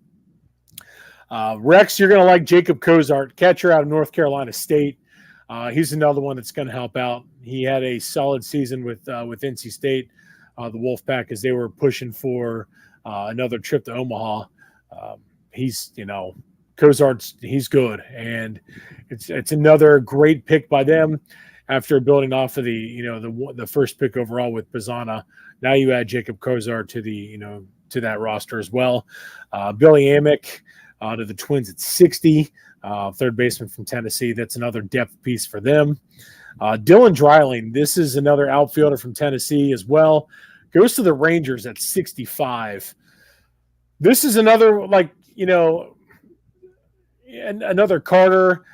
Rex, you're going to like Jacob Cozart, catcher out of North Carolina State. He's another one that's going to help out. He had a solid season with NC State, the Wolfpack, as they were pushing for another trip to Omaha. Cozart's he's good, and it's another great pick by them after building off of the first pick overall with Pizzana. Now you add Jacob Cozart to to that roster as well. Billy Amick to the Twins at 60, third baseman from Tennessee. That's another depth piece for them. Dylan Dreiling, this is another outfielder from Tennessee as well. Goes to the Rangers at 65. This is another, another Carter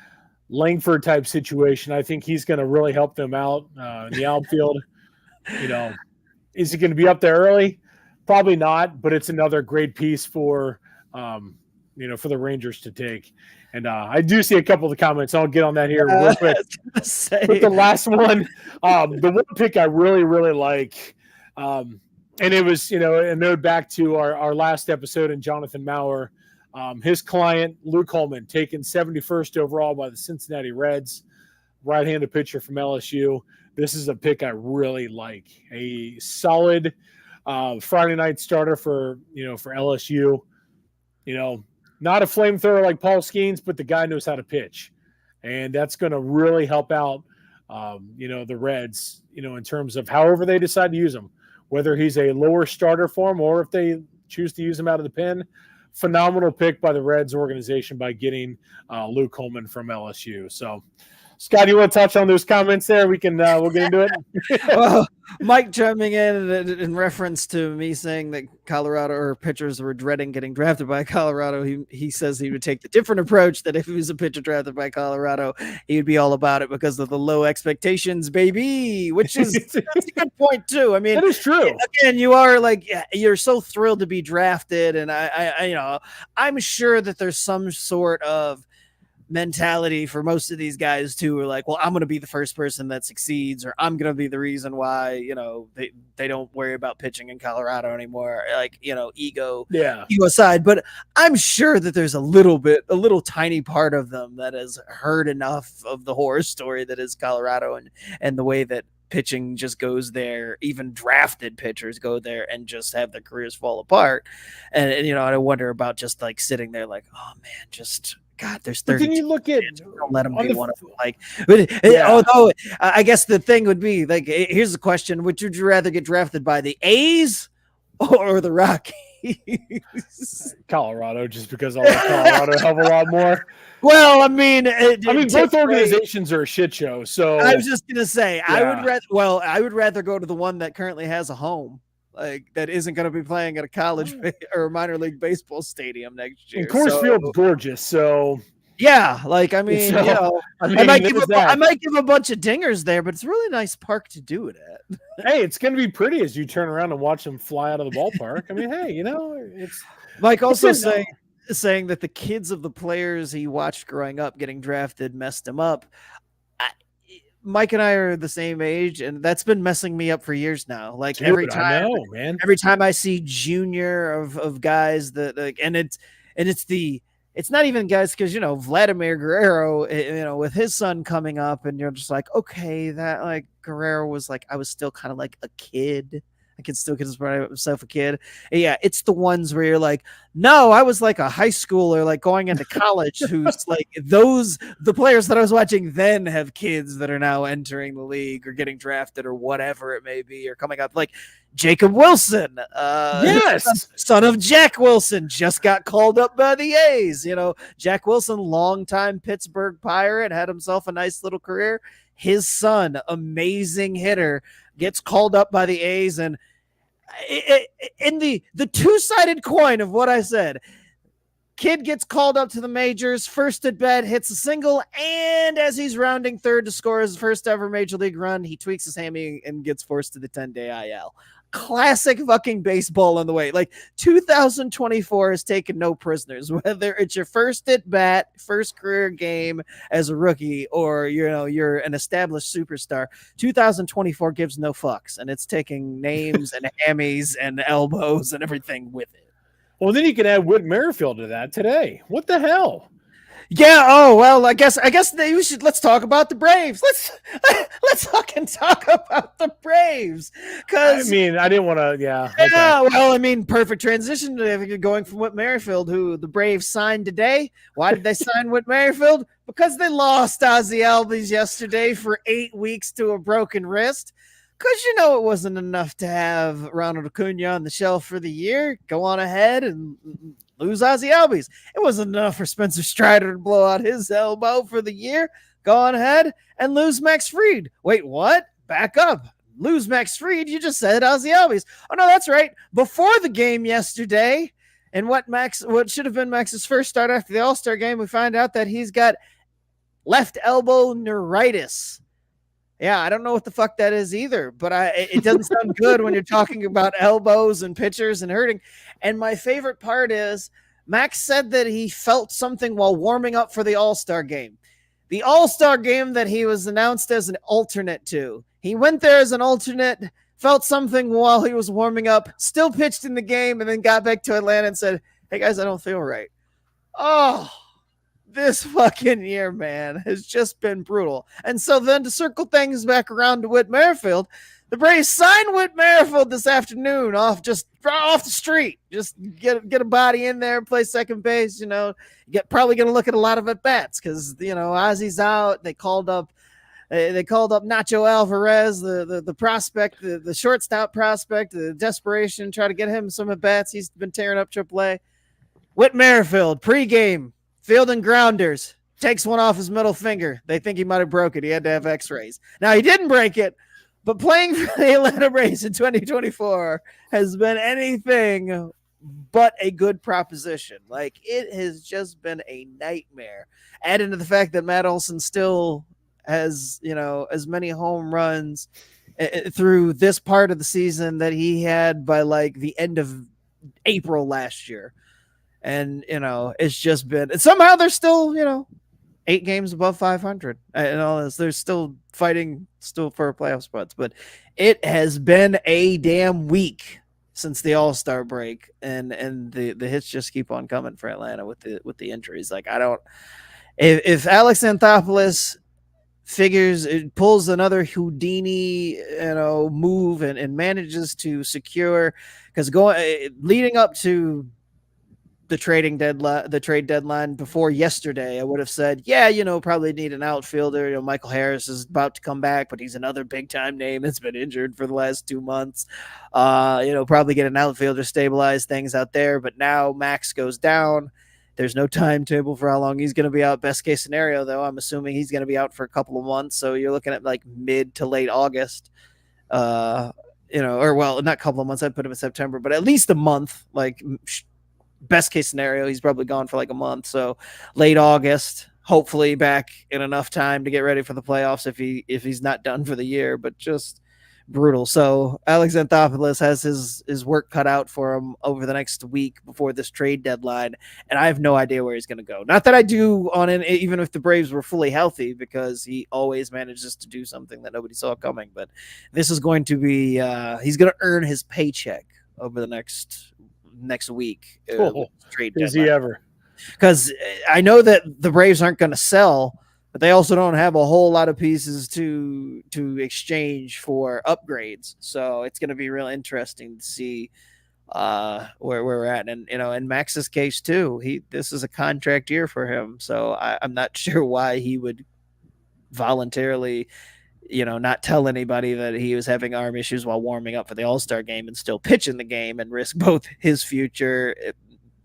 Langford type situation. I think he's going to really help them out in the outfield. Is he going to be up there early? Probably not, but it's another great piece for for the Rangers to take. And I do see a couple of the comments. I'll get on that here real quick. But the last one, the one pick I really, really like, and it was, a note back to our last episode and Jonathan Maurer, his client, Luke Coleman, taken 71st overall by the Cincinnati Reds, right-handed pitcher from LSU. This is a pick I really like. A solid Friday night starter for LSU. Not a flamethrower like Paul Skeens, but the guy knows how to pitch. And that's going to really help out, the Reds, in terms of however they decide to use him, whether he's a lower starter for him or if they choose to use him out of the pen. Phenomenal pick by the Reds organization by getting Luke Coleman from LSU. So, Scott, you want to touch on those comments there? We'll get into it. Well, Mike chiming in reference to me saying that Colorado or pitchers were dreading getting drafted by Colorado. He says he would take the different approach, that if he was a pitcher drafted by Colorado, he would be all about it because of the low expectations, baby, which is that's a good point too. I mean, that is true. Again, you are you're so thrilled to be drafted. And I'm sure that there's some sort of mentality for most of these guys too, are like, well, I'm going to be the first person that succeeds, or I'm going to be the reason why, they don't worry about pitching in Colorado anymore. Ego aside, but I'm sure that there's a little tiny part of them that has heard enough of the horror story that is Colorado and the way that pitching just goes there. Even drafted pitchers go there and just have their careers fall apart. And I wonder about just sitting there oh man, just God, there's 30. Then you look at don't let them be one of them. Although I guess the thing would be here's the question: would you rather get drafted by the A's or the Rockies? Colorado, just because I like Colorado have a lot more. Well, I mean, both organizations are a shit show. So I was just gonna say, I would rather go to the one that currently has a home. That isn't going to be playing at a college or a minor league baseball stadium next year. And Coors Field's gorgeous, so yeah. I might give a bunch of dingers there, but it's a really nice park to do it at. Hey, it's going to be pretty as you turn around and watch them fly out of the ballpark. I mean, hey, it's Mike also saying that the kids of the players he watched growing up getting drafted messed him up. Mike and I are the same age, and that's been messing me up for years now. Every time I see junior of guys that it's not even guys, because Vladimir Guerrero, with his son coming up, and you're just okay, that Guerrero was I was still kind of a kid. I can still consider myself a kid. And yeah, it's the ones where you're no, I was a high schooler, going into college, who's the players that I was watching then have kids that are now entering the league or getting drafted or whatever it may be, or coming up, Jacob Wilson, yes, son of Jack Wilson, just got called up by the A's. Jack Wilson, longtime Pittsburgh Pirate, had himself a nice little career. His son, amazing hitter, gets called up by the A's, and in the two-sided coin of what I said, kid gets called up to the majors, first at bat, hits a single, and as he's rounding third to score his first ever major league run, he tweaks his hammy and gets forced to the 10-day IL. Classic fucking baseball on the way. 2024 has taken no prisoners, whether it's your first at bat, first career game as a rookie, or you're an established superstar. 2024 gives no fucks, and it's taking names and hammies and elbows and everything with it. Well, then you can add Whit Merrifield to that today. What the hell? Yeah. Oh well. I guess we should. Let's talk about the Braves. Let's fucking talk about the Braves. Because I didn't want to. Yeah. Yeah. Okay. Well, perfect transition to going from Whit Merrifield, who the Braves signed today. Why did they sign Whit Merrifield? Because they lost Ozzie Albies yesterday for 8 weeks to a broken wrist. Because it wasn't enough to have Ronald Acuna on the shelf for the year. Go on ahead and lose Ozzy Albies. It wasn't enough for Spencer Strider to blow out his elbow for the year. Go on ahead and lose Max Fried. Wait, what? Back up. Lose Max Fried. You just said Ozzy Albies. Oh, no, that's right. Before the game yesterday, and what should have been Max's first start after the All-Star game, we find out that he's got left elbow neuritis. Yeah, I don't know what the fuck that is either, but it doesn't sound good when you're talking about elbows and pitchers and hurting. And my favorite part is Max said that he felt something while warming up for the All-Star game. The All-Star game that he was announced as an alternate to. He went there as an alternate, felt something while he was warming up, still pitched in the game, and then got back to Atlanta and said, hey, guys, I don't feel right. Oh, this fucking year, man, has just been brutal. And so then to circle things back around to Whit Merrifield, the Braves signed Whit Merrifield this afternoon off the street. Just get a body in there, play second base, probably going to look at a lot of at-bats because, Ozzy's out. They called up Nacho Alvarez, the prospect, the shortstop prospect, the desperation, try to get him some at-bats. He's been tearing up AAA. Whit Merrifield, pregame, fielding grounders, takes one off his middle finger. They think he might have broke it. He had to have x-rays. Now, he didn't break it, but playing for the Atlanta Braves in 2024 has been anything but a good proposition. Like, it has just been a nightmare. Add into the fact that Matt Olson still has, as many home runs through this part of the season that he had by, like, the end of April last year. And, it's just been, and somehow they're still, 8 games above 500 and all this. They're still fighting for playoff spots, but it has been a damn week since the All-Star break. And the hits just keep on coming for Atlanta with the injuries. Like, if Alex Anthopoulos figures it pulls another Houdini, move and manages to secure, because leading up to the trade deadline before yesterday, I would have said, probably need an outfielder. Michael Harris is about to come back, but he's another big time name that's been injured for the last 2 months. Probably get an outfielder, stabilize things out there. But now Max goes down. There's no timetable for how long he's going to be out. Best case scenario, though, I'm assuming he's going to be out for a couple of months. So you're looking at like mid to late August. Not a couple of months. I'd put him in September, but at least a month. Like, best case scenario, he's probably gone for like a month. So late August, hopefully back in enough time to get ready for the playoffs if he's not done for the year, but just brutal. So Alex Anthopoulos has his work cut out for him over the next week before this trade deadline. And I have no idea where he's going to go. Not that I do on it, even if the Braves were fully healthy, because he always manages to do something that nobody saw coming. But this is going to be, he's going to earn his paycheck over the next week. Trade is he ever? Because I know that the Braves aren't going to sell, but they also don't have a whole lot of pieces to exchange for upgrades. So it's going to be real interesting to see where we're at. And in Max's case too, this is a contract year for him. So I'm not sure why he would voluntarily not tell anybody that he was having arm issues while warming up for the All-Star game and still pitch in the game and risk both his future,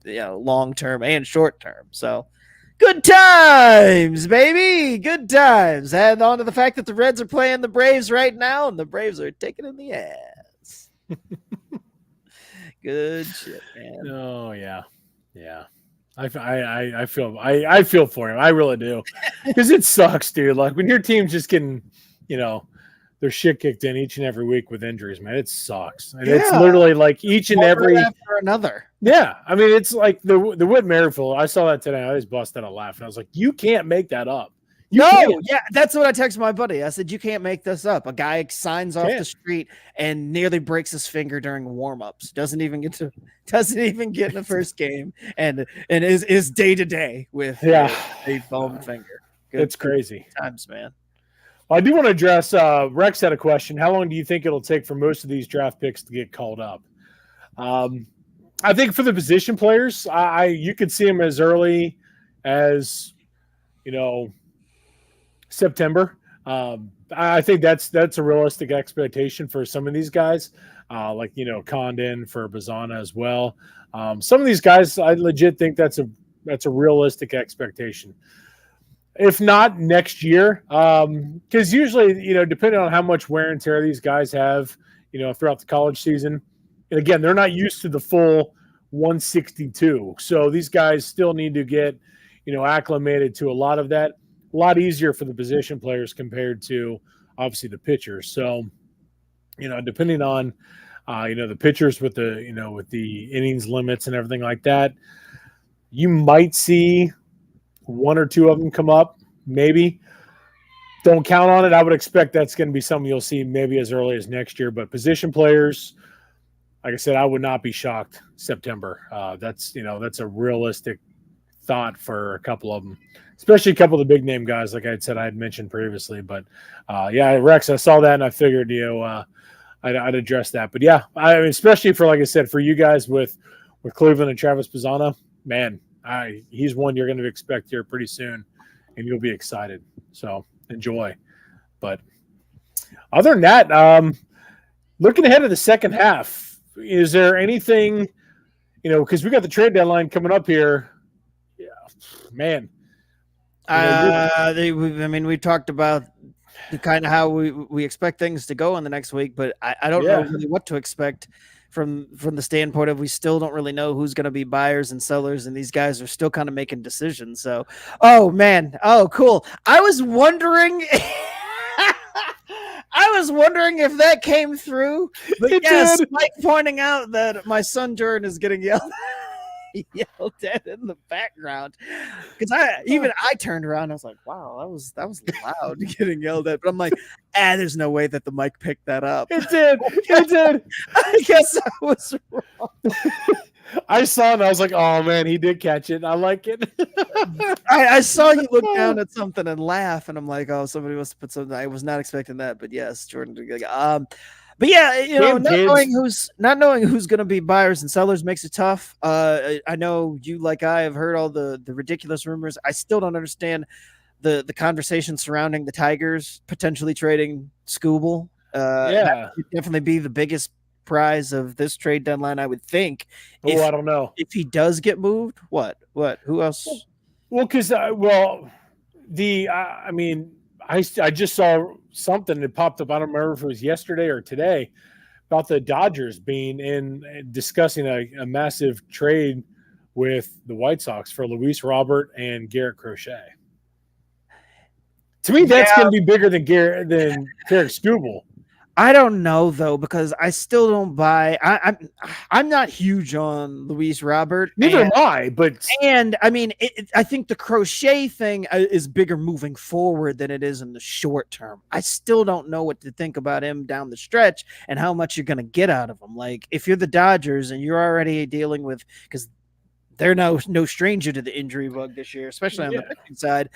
long-term and short-term. So good times, baby. Good times. Add on to the fact that the Reds are playing the Braves right now and the Braves are taking in the ass. Good shit, man. Oh, yeah. Yeah. I feel for him. I really do. Because it sucks, dude. Like, when your team's just getting their shit kicked in each and every week with injuries, man. It sucks. And it's literally like each and every after another. Yeah. I mean, it's like the Whit Merrifield. I saw that today. I was busted out laughing. I was like, you can't make that up. That's what I texted my buddy. I said, you can't make this up. A guy signs off the street and nearly breaks his finger during warm-ups. Doesn't even get in the first game and is day to day with a foam finger. It's crazy times, man. Well, I do want to address Rex had a question. How long do you think it'll take for most of these draft picks to get called up? I think for the position players, you could see them as early as September. I think that's a realistic expectation for some of these guys, like Condon for Bazana as well. Some of these guys, I legit think that's a realistic expectation. If not next year, because usually depending on how much wear and tear these guys have, throughout the college season, and again they're not used to the full 162, so these guys still need to get acclimated to a lot of that. A lot easier for the position players compared to obviously the pitchers. So, depending on the pitchers with the innings limits and everything like that, you might see one or two of them come up, maybe. Don't count on it. I would expect that's going to be something you'll see maybe as early as next year. But position players, like I said, I would not be shocked September. That's a realistic thought for a couple of them, especially a couple of the big name guys, like I said I had mentioned previously. But yeah, Rex, I saw that and I figured I'd address that. But yeah, I mean, especially for, like I said, for you guys with Cleveland and Travis Bazzana, man, he's one you're going to expect here pretty soon, and you'll be excited. So enjoy. But other than that, looking ahead to the second half, is there anything, because we got the trade deadline coming up here. Yeah, man. We talked about kind of how we expect things to go in the next week, but I don't know really what to expect from the standpoint of we still don't really know who's going to be buyers and sellers, and these guys are still kind of making decisions. So, oh man, oh cool. I was wondering if that came through, but yes, Mike pointing out that my son Jordan is getting yelled at in the background, because I turned around and I was like, wow, that was loud getting yelled at, but I'm like, there's no way that the mic picked that up. It did. I guess I was wrong. I saw it and I was like, oh man, he did catch it. I like it. I saw you look down at something and laugh, and I'm like, oh, somebody must have put something. I was not expecting that, but yes, Jordan. But yeah, not knowing who's going to be buyers and sellers makes it tough. I know you, like I, have heard all the ridiculous rumors. I still don't understand the conversation surrounding the Tigers potentially trading Skubal. That would definitely be the biggest prize of this trade deadline, I would think. I don't know if he does get moved. What? Who else? Well, because I just saw something that popped up. I don't remember if it was yesterday or today about the Dodgers being discussing a massive trade with the White Sox for Luis Robert and Garrett Crochet. To me, that's going to be bigger than Tarik Skubal. I don't know though, because I still don't buy. I'm not huge on Luis Robert. Neither am I. I think the Crochet thing is bigger moving forward than it is in the short term. I still don't know what to think about him down the stretch and how much you're going to get out of him. Like, if you're the Dodgers and you're already dealing with, because they're no stranger to the injury bug this year, especially on the pitching side.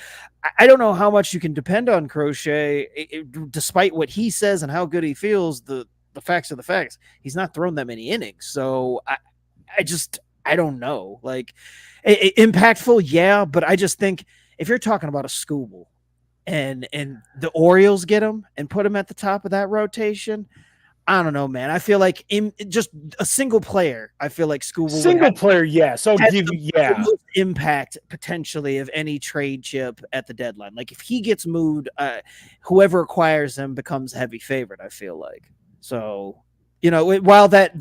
I don't know how much you can depend on Crochet, despite what he says and how good he feels. The facts are the facts. He's not thrown that many innings, so I don't know. Like, impactful, yeah, but I just think if you're talking about a Skubal and the Orioles get him and put him at the top of that rotation, I don't know, man. I feel like in just a single player, I feel like Skubal yes. I'll give you the most impact potentially of any trade chip at the deadline. Like, if he gets moved, whoever acquires him becomes a heavy favorite, I feel like. So, while that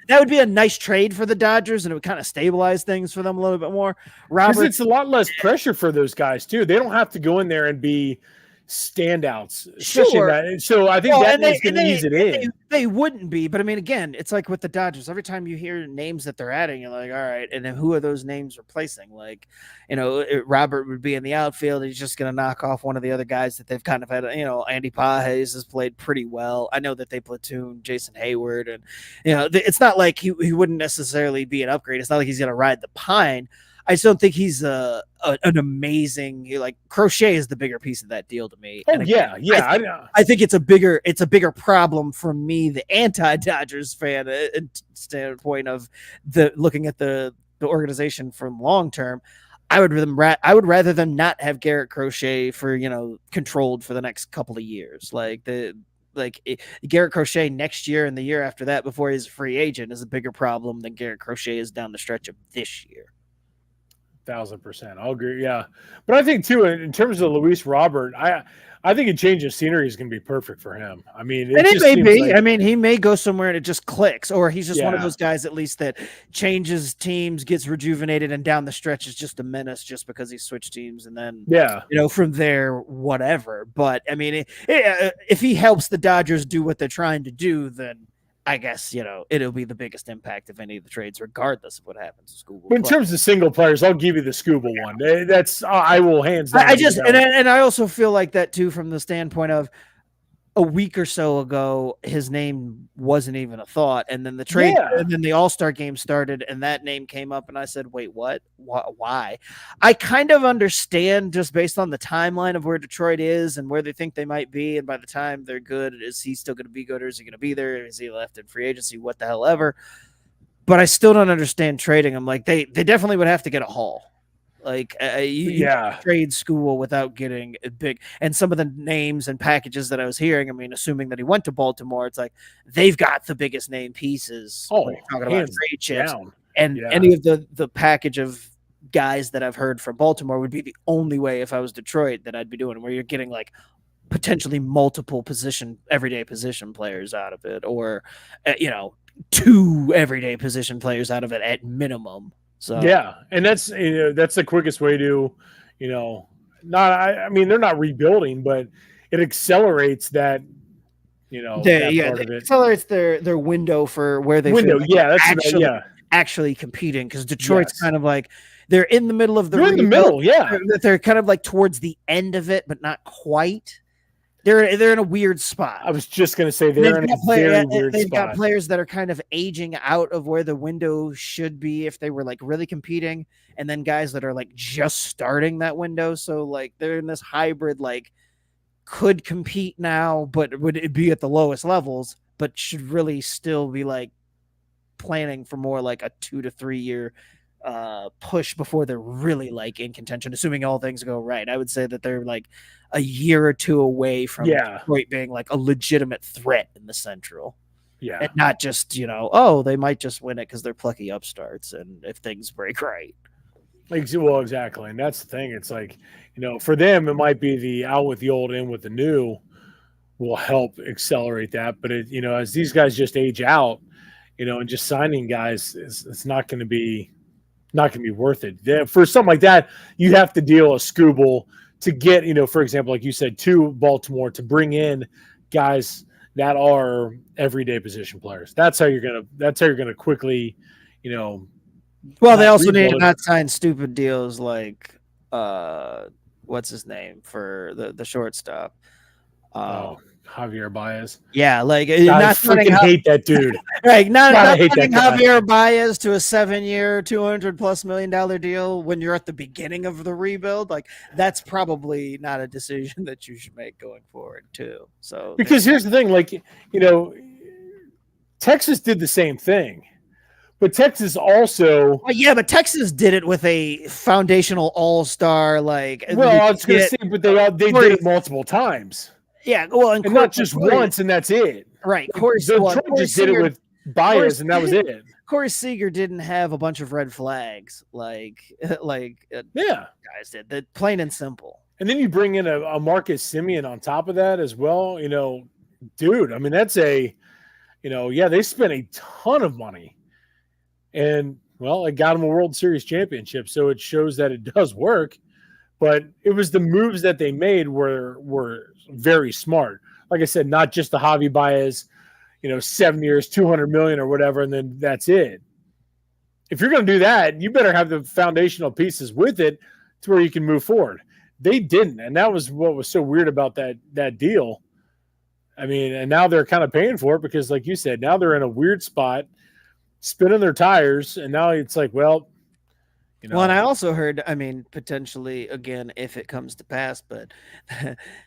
would be a nice trade for the Dodgers, and it would kind of stabilize things for them a little bit more. Because it's a lot less pressure for those guys too. They don't have to go in there and be standouts, sure. So I think is going to ease it in. They wouldn't be, but I mean, again, it's like with the Dodgers. Every time you hear names that they're adding, you're like, all right, and then who are those names replacing? Like, Robert would be in the outfield. He's just going to knock off one of the other guys that they've kind of had. Andy Pages has played pretty well. I know that they platoon Jason Hayward, and it's not like he wouldn't necessarily be an upgrade. It's not like he's going to ride the pine. I just don't think he's an amazing. Crochet is the bigger piece of that deal to me. Oh, and I think it's a bigger problem for me, the anti-Dodgers fan, standpoint of looking at the organization from long term. I would rather them not have Garrett Crochet for controlled for the next couple of years. Garrett Crochet next year and the year after that before he's a free agent is a bigger problem than Garrett Crochet is down the stretch of this year. 1,000%. I'll agree. Yeah, but I think too, in terms of Luis Robert, I think a change of scenery is going to be perfect for him. I mean, it just may seems be. like, I mean, he may go somewhere and it just clicks, or he's just one of Yeah. those guys at least that changes teams, gets rejuvenated, and down the stretch is just a menace just because he switched teams, and then yeah, from there, whatever. But I mean, if he helps the Dodgers do what they're trying to do, then I guess it'll be the biggest impact of any of the trades, regardless of what happens to Scooble. but in terms of single players, I'll give you the Scooble one. That's I will hands down. And I also feel like that too, from the standpoint of a week or so ago, his name wasn't even a thought, and then the trade, and then the All-Star game started, and that name came up, and I said, "Wait, what? Why?" I kind of understand just based on the timeline of where Detroit is and where they think they might be, and by the time they're good, is he still going to be good, or is he going to be there? Is he left in free agency? What the hell ever? But I still don't understand trading him. Like they definitely would have to get a haul. Like you trade School without getting a big, and some of the names and packages that I was hearing, I mean, assuming that he went to Baltimore, it's like they've got the biggest name pieces. Talking about trade chips, and any of the package of guys that I've heard from Baltimore would be the only way if I was Detroit that I'd be doing, where you're getting like potentially multiple everyday position players out of it, or 2 everyday position players out of it at minimum. So yeah, and that's the quickest way to, not. I mean, they're not rebuilding, but it accelerates that. It accelerates their window for where they feel like actually competing, because Detroit's kind of like they're in the middle of the rebuild. In the middle, yeah. They're kind of like towards the end of it, but not quite. They're in a weird spot. I was just going to say they're in a very weird spot. They've got players that are kind of aging out of where the window should be if they were like really competing, and then guys that are like just starting that window. So like they're in this hybrid, like could compete now, but would it be at the lowest levels, but should really still be like planning for more like a 2 to 3 year push before they're really like in contention, assuming all things go right. I would say that they're like a year or 2 away from Detroit being like a legitimate threat in the Central. Yeah. And not just, they might just win it because they're plucky upstarts and if things break right. Well, exactly. And that's the thing. It's like, for them, it might be the out with the old, in with the new will help accelerate that. But as these guys just age out, and just signing guys, it's not going to be worth it. For something like that, you have to deal a Scooble to get, for example, like you said, to Baltimore to bring in guys that are everyday position players. That's how you're gonna quickly, Well, they also need to not sign stupid deals like what's his name for the shortstop. Javier Baez. Yeah, like I freaking hate that dude. Right, not signing Javier Baez to a 7-year, $200+ million deal when you're at the beginning of the rebuild. Like that's probably not a decision that you should make going forward too. So because here's the thing, like Texas did the same thing. But Texas also... Yeah, but Texas did it with a foundational all-star, like... Well, I was going to say, but they did it multiple times. Yeah, well, and not just once, and that's it. Right. Corey just did it with Baez, and that was it. Corey Seager didn't have a bunch of red flags like guys did. That plain and simple. And then you bring in a Marcus Semien on top of that as well. Dude, I mean, that's they spent a ton of money. And, well, it got them a World Series championship, so it shows that it does work. But it was the moves that they made were very smart. Like I said, not just the Javi Baez, 7 years, $200 million or whatever, and then that's it. If you're going to do that, you better have the foundational pieces with it to where you can move forward. They didn't, and that was what was so weird about that deal. I mean, and now they're kind of paying for it because, like you said, now they're in a weird spot, spinning their tires, and now it's like, well, Well, and I also heard, I mean, potentially, again, if it comes to pass, but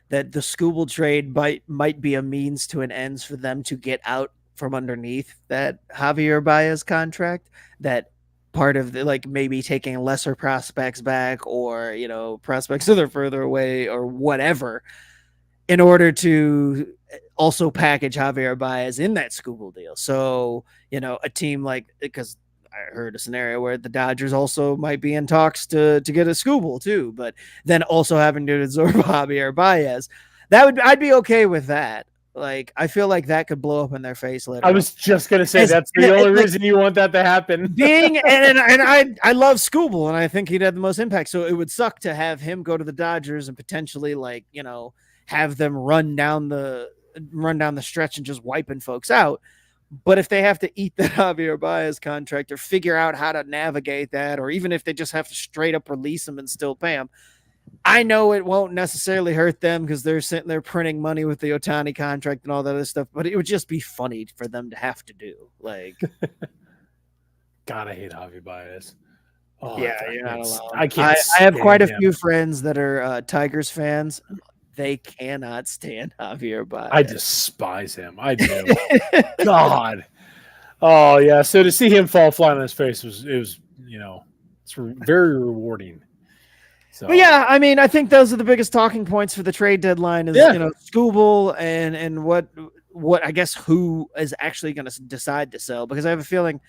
that the Scooble trade might be a means to an ends for them to get out from underneath that Javier Baez contract, that part of like maybe taking lesser prospects back, or prospects that are further away or whatever, in order to also package Javier Baez in that Scooble deal. So, a team like, because I heard a scenario where the Dodgers also might be in talks to get a Scooble too, but then also having to absorb Javier Baez, I'd be okay with that. Like, I feel like that could blow up in their face later. I was just gonna say that's the only reason you want that to happen. And I love Scooble, and I think he'd have the most impact. So it would suck to have him go to the Dodgers and potentially have them run down the stretch and just wiping folks out. But if they have to eat the Javier Baez contract or figure out how to navigate that, or even if they just have to straight up release him and still pay him, I know it won't necessarily hurt them because they're sitting there printing money with the Ohtani contract and all that other stuff, but it would just be funny for them to have to do. Like, God, I hate Javier Baez. Oh, yeah, you're not alone. I can't. I have quite a few friends that are Tigers fans. They cannot stand Javier Baez. I despise him. I do. God. Oh yeah. So to see him fall flat on his face was it's very rewarding. So. But yeah, I mean, I think those are the biggest talking points for the trade deadline is Scooble and what I guess who is actually going to decide to sell, because I have a feeling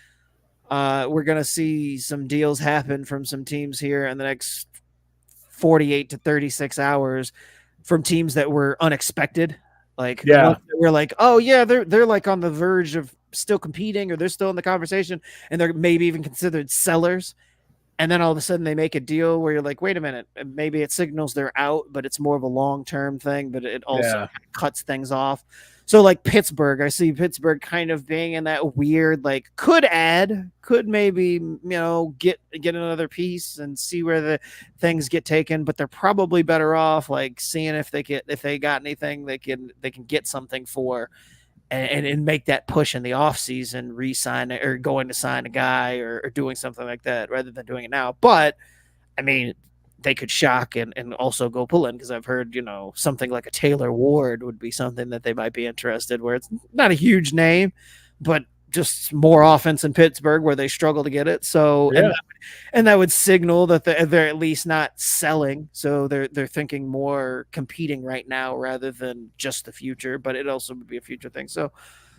we're going to see some deals happen from some teams here in the next 48 to 36 hours from teams that were unexpected. Like, we're like, oh yeah, they're like on the verge of still competing, or they're still in the conversation, and they're maybe even considered sellers. And then all of a sudden they make a deal where you're like, wait a minute, maybe it signals they're out, but it's more of a long-term thing, but it also cuts things off. So like Pittsburgh, I see Pittsburgh kind of being in that weird, like could maybe, get another piece and see where the things get taken, but they're probably better off like seeing if they got anything they can get something for. And make that push in the offseason, re-sign it, or going to sign a guy or doing something like that rather than doing it now. But, I mean, they could shock and also go pull in, because I've heard, something like a Taylor Ward would be something that they might be interested, where it's not a huge name, but just more offense in Pittsburgh where they struggle to get it. So, and that would signal that they're at least not selling. So they're thinking more competing right now rather than just the future, but it also would be a future thing. So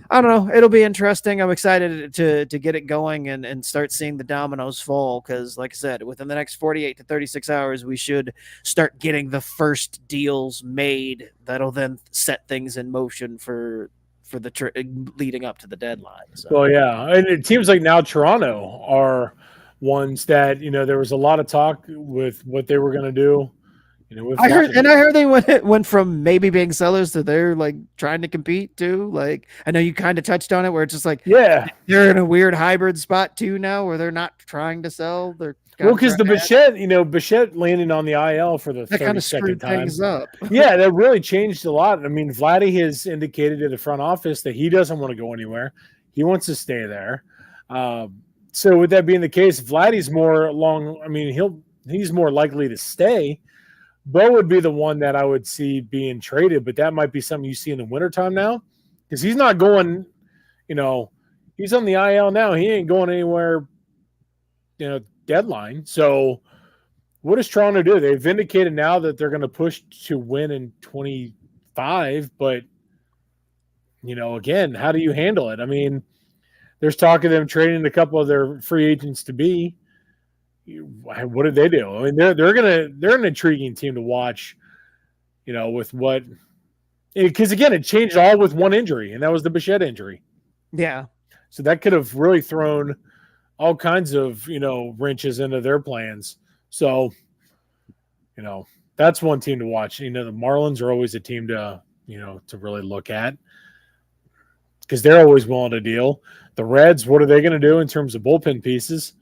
I don't know. It'll be interesting. I'm excited to get it going and start seeing the dominoes fall. Cause like I said, within the next 48 to 36 hours, we should start getting the first deals made that'll then set things in motion for the leading up to the deadline. So. Well, yeah, and it seems like now Toronto are ones that there was a lot of talk with what they were going to do. I heard they went from maybe being sellers to they're like trying to compete too. Like, I know you kind of touched on it, where it's just like they're in a weird hybrid spot too now, where they're not trying to sell. They're because the Bichette landing on the IL for the 32nd time. Things up. Yeah, that really changed a lot. I mean, Vladdy has indicated to the front office that he doesn't want to go anywhere. He wants to stay there. So with that being the case, Vladdy's more along. I mean, he's more likely to stay. Bo would be the one that I would see being traded, but that might be something you see in the wintertime now, because he's not going. He's on the IL now. He ain't going anywhere. Deadline. So what does Toronto do? They've indicated now that they're going to push to win in 25, but again, how do you handle it? I mean, there's talk of them trading a couple of their free agents to be. What did they do? I mean, they're an intriguing team to watch, with what, because again, it changed all with one injury, and that was the Bichette injury. Yeah. So that could have really thrown all kinds of, wrenches into their plans. So, that's one team to watch. The Marlins are always a team to really look at, because they're always willing to deal. The Reds, what are they going to do in terms of bullpen pieces?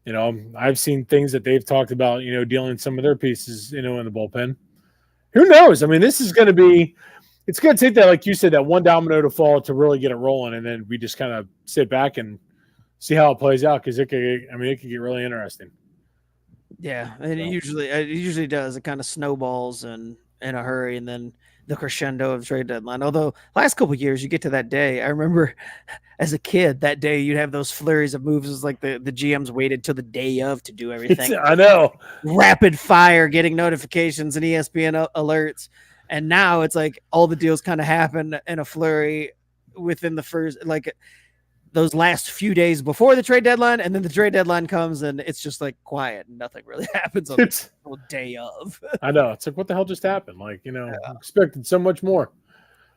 I've seen things that they've talked about, dealing some of their pieces, in the bullpen. Who knows? I mean, this is going to be, it's going to take that, like you said, that one domino to fall to really get it rolling. And then we just kind of sit back and see how it plays out, because it could get really interesting. Yeah, and it usually does. It kind of snowballs in a hurry, and then the crescendo of trade deadline. Although last couple of years, you get to that day. I remember as a kid that day you'd have those flurries of moves. It was like the GMs waited till the day of to do everything. I know. Rapid fire, getting notifications and ESPN alerts. And now it's like all the deals kind of happen in a flurry within the first, like those last few days before the trade deadline. And then the trade deadline comes and it's just like quiet and nothing really happens on the day of. I know. It's like, what the hell just happened? Like, expected so much more.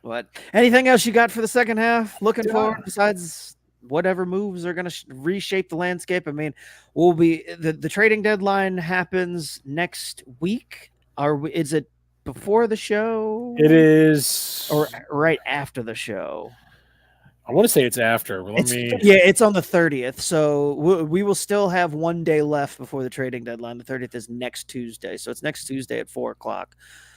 What? Anything else you got for the second half? Looking forward besides whatever moves are going to reshape the landscape? I mean, we'll be the trading deadline happens next week. Is it before the show? It is, or right after the show. I want to say it's after. It's on the 30th. So we will still have 1 day left before the trading deadline. The 30th is next Tuesday. So it's next Tuesday at 4:00.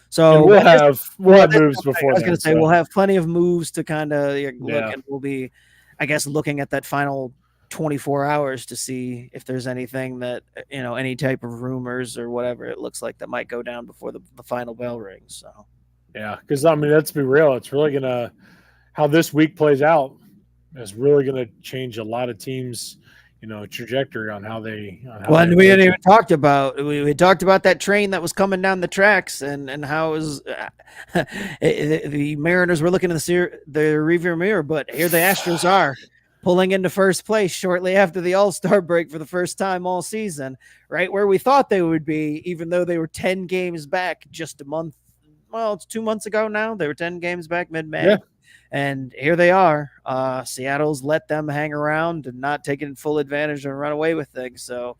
So and we'll have moves before. I was going to say we'll have plenty of moves to kind of look, and we'll be, I guess, looking at that final 24 hours to see if there's anything that any type of rumors or whatever it looks like that might go down before the final bell rings. So yeah, because I mean, let's be real, it's really gonna, how this week plays out is really gonna change a lot of teams' trajectory on how they. We hadn't even talked about. We talked about that train that was coming down the tracks and how it was. The Mariners were looking in the rearview mirror, but here the Astros are pulling into first place shortly after the All-Star break for the first time all season, right where we thought they would be, even though they were 10 games back just a month. Well, it's 2 months ago now. They were 10 games back mid-May. Yeah. And here they are. Seattle's let them hang around and not taking full advantage and run away with things. So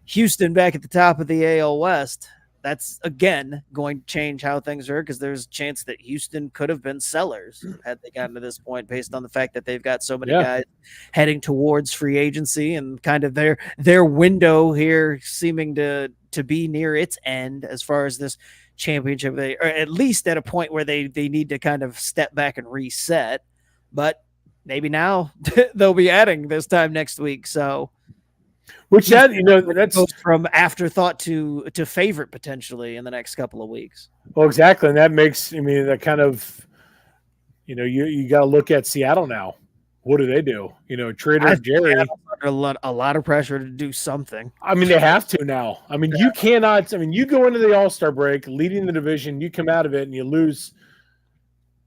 Houston back at the top of the AL West. That's, again, going to change how things are, because there's a chance that Houston could have been sellers had they gotten to this point, based on the fact that they've got so many guys heading towards free agency, and kind of their window here seeming to be near its end as far as this championship, or at least at a point where they need to kind of step back and reset. But maybe now they'll be adding this time next week. So which that's goes from afterthought to favorite potentially in the next couple of weeks. Well, exactly. And that makes, that kind of, you got to look at Seattle now. What do they do? Trader Jerry under a lot of pressure to do something. I mean, they have to now. I mean, you cannot. I mean, you go into the All-Star break leading the division, you come out of it and you lose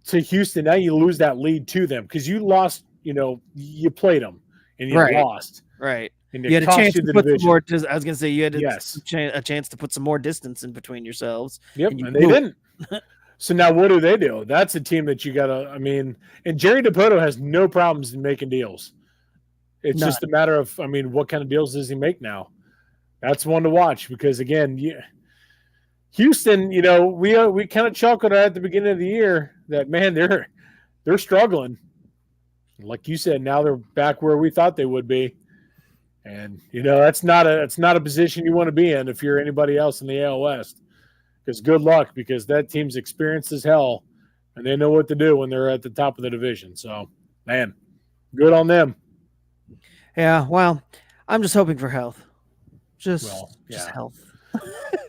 to Houston. Now you lose that lead to them because you lost. You played them and you lost. Right. And you had a chance to put some more. I was going to say you had a chance to put some more distance in between yourselves. Yep, and they didn't. So now what do? That's a team that you got to, and Jerry DiPoto has no problems in making deals. It's just a matter of, what kind of deals does he make now? That's one to watch because, again, Houston, we kind of chuckled at the beginning of the year that, man, they're struggling. Like you said, now they're back where we thought they would be. And, that's not a position you want to be in if you're anybody else in the AL West. Because good luck, because that team's experienced as hell, and they know what to do when they're at the top of the division. So, man, good on them. Yeah, well, I'm just hoping for health. Just health.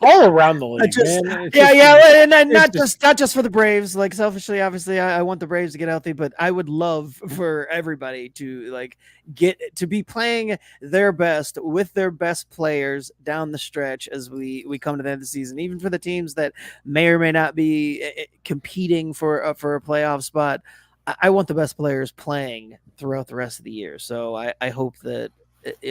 All around the league, man. And not just for the Braves. Like, selfishly, obviously, I want the Braves to get healthy, but I would love for everybody to get to be playing their best with their best players down the stretch as we come to the end of the season. Even for the teams that may or may not be competing for a playoff spot, I want the best players playing throughout the rest of the year. So I hope that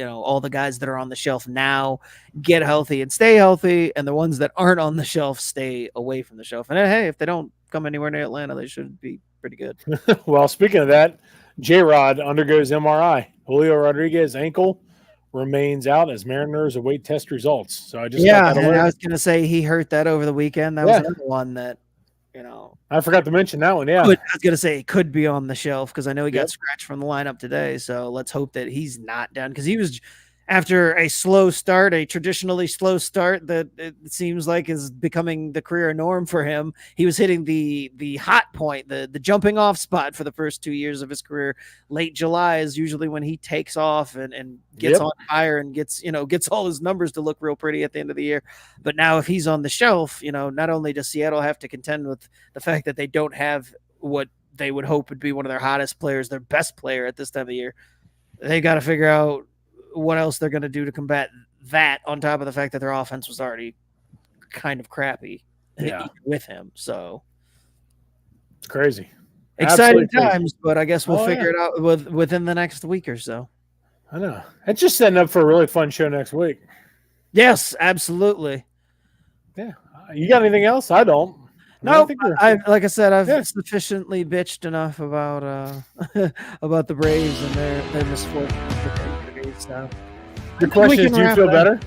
all the guys that are on the shelf now get healthy and stay healthy, and the ones that aren't on the shelf stay away from the shelf. And hey, if they don't come anywhere near Atlanta, they should be pretty good. Well, speaking of that, J-Rod undergoes MRI. Julio Rodriguez ankle remains out as Mariners await test results. So I just I was going to say he hurt that over the weekend. That was another one that I forgot to mention that one. Yeah, I was going to say it could be on the shelf because I know he got scratched from the lineup today. So let's hope that he's not down, because he was after a slow start, a traditionally slow start that it seems like is becoming the career norm for him. He was hitting the hot point, the jumping off spot for the first 2 years of his career. Late July is usually when he takes off and gets on fire and gets all his numbers to look real pretty at the end of the year. But now if he's on the shelf, not only does Seattle have to contend with the fact that they don't have what they would hope would be one of their hottest players, their best player at this time of the year, they got to figure out what else they're going to do to combat that, on top of the fact that their offense was already kind of crappy with him. So it's crazy. Exciting times, but I guess we'll figure it out within the next week or so. I know. It's just setting up for a really fun show next week. Yes, absolutely. Yeah. You got anything else? I don't. No, like I said, I've sufficiently bitched enough about about the Braves and their misfortune. So. Your question is, do you feel better?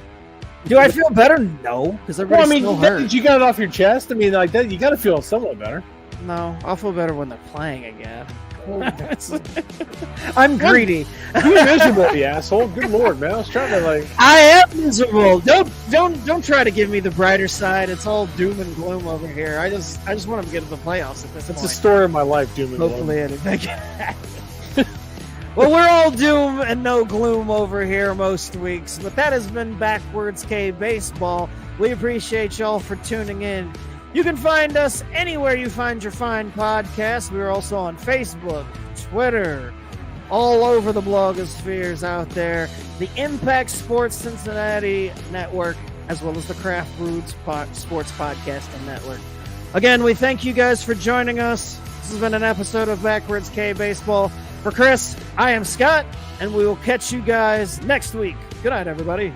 Do I feel better? No, because everybody's still hurt. You got it off your chest. I mean, like that, you got to feel somewhat better. No, I'll feel better when they're playing again. I'm greedy. You're miserable, you asshole. Good Lord, man. I was trying to I am miserable. Don't try to give me the brighter side. It's all doom and gloom over here. I just want them to get to the playoffs at this point. It's the story of my life, doom and gloom. Hopefully anything. Well, we're all doom and no gloom over here most weeks, but that has been Backwards K Baseball. We appreciate y'all for tuning in. You can find us anywhere you find your fine podcasts. We're also on Facebook, Twitter, all over the blogospheres out there. The Impact Sports Cincinnati Network, as well as the Craft Brewed Sports Podcasting Network. Again, we thank you guys for joining us. This has been an episode of Backwards K Baseball. For Chris, I am Scott, and we will catch you guys next week. Good night, everybody.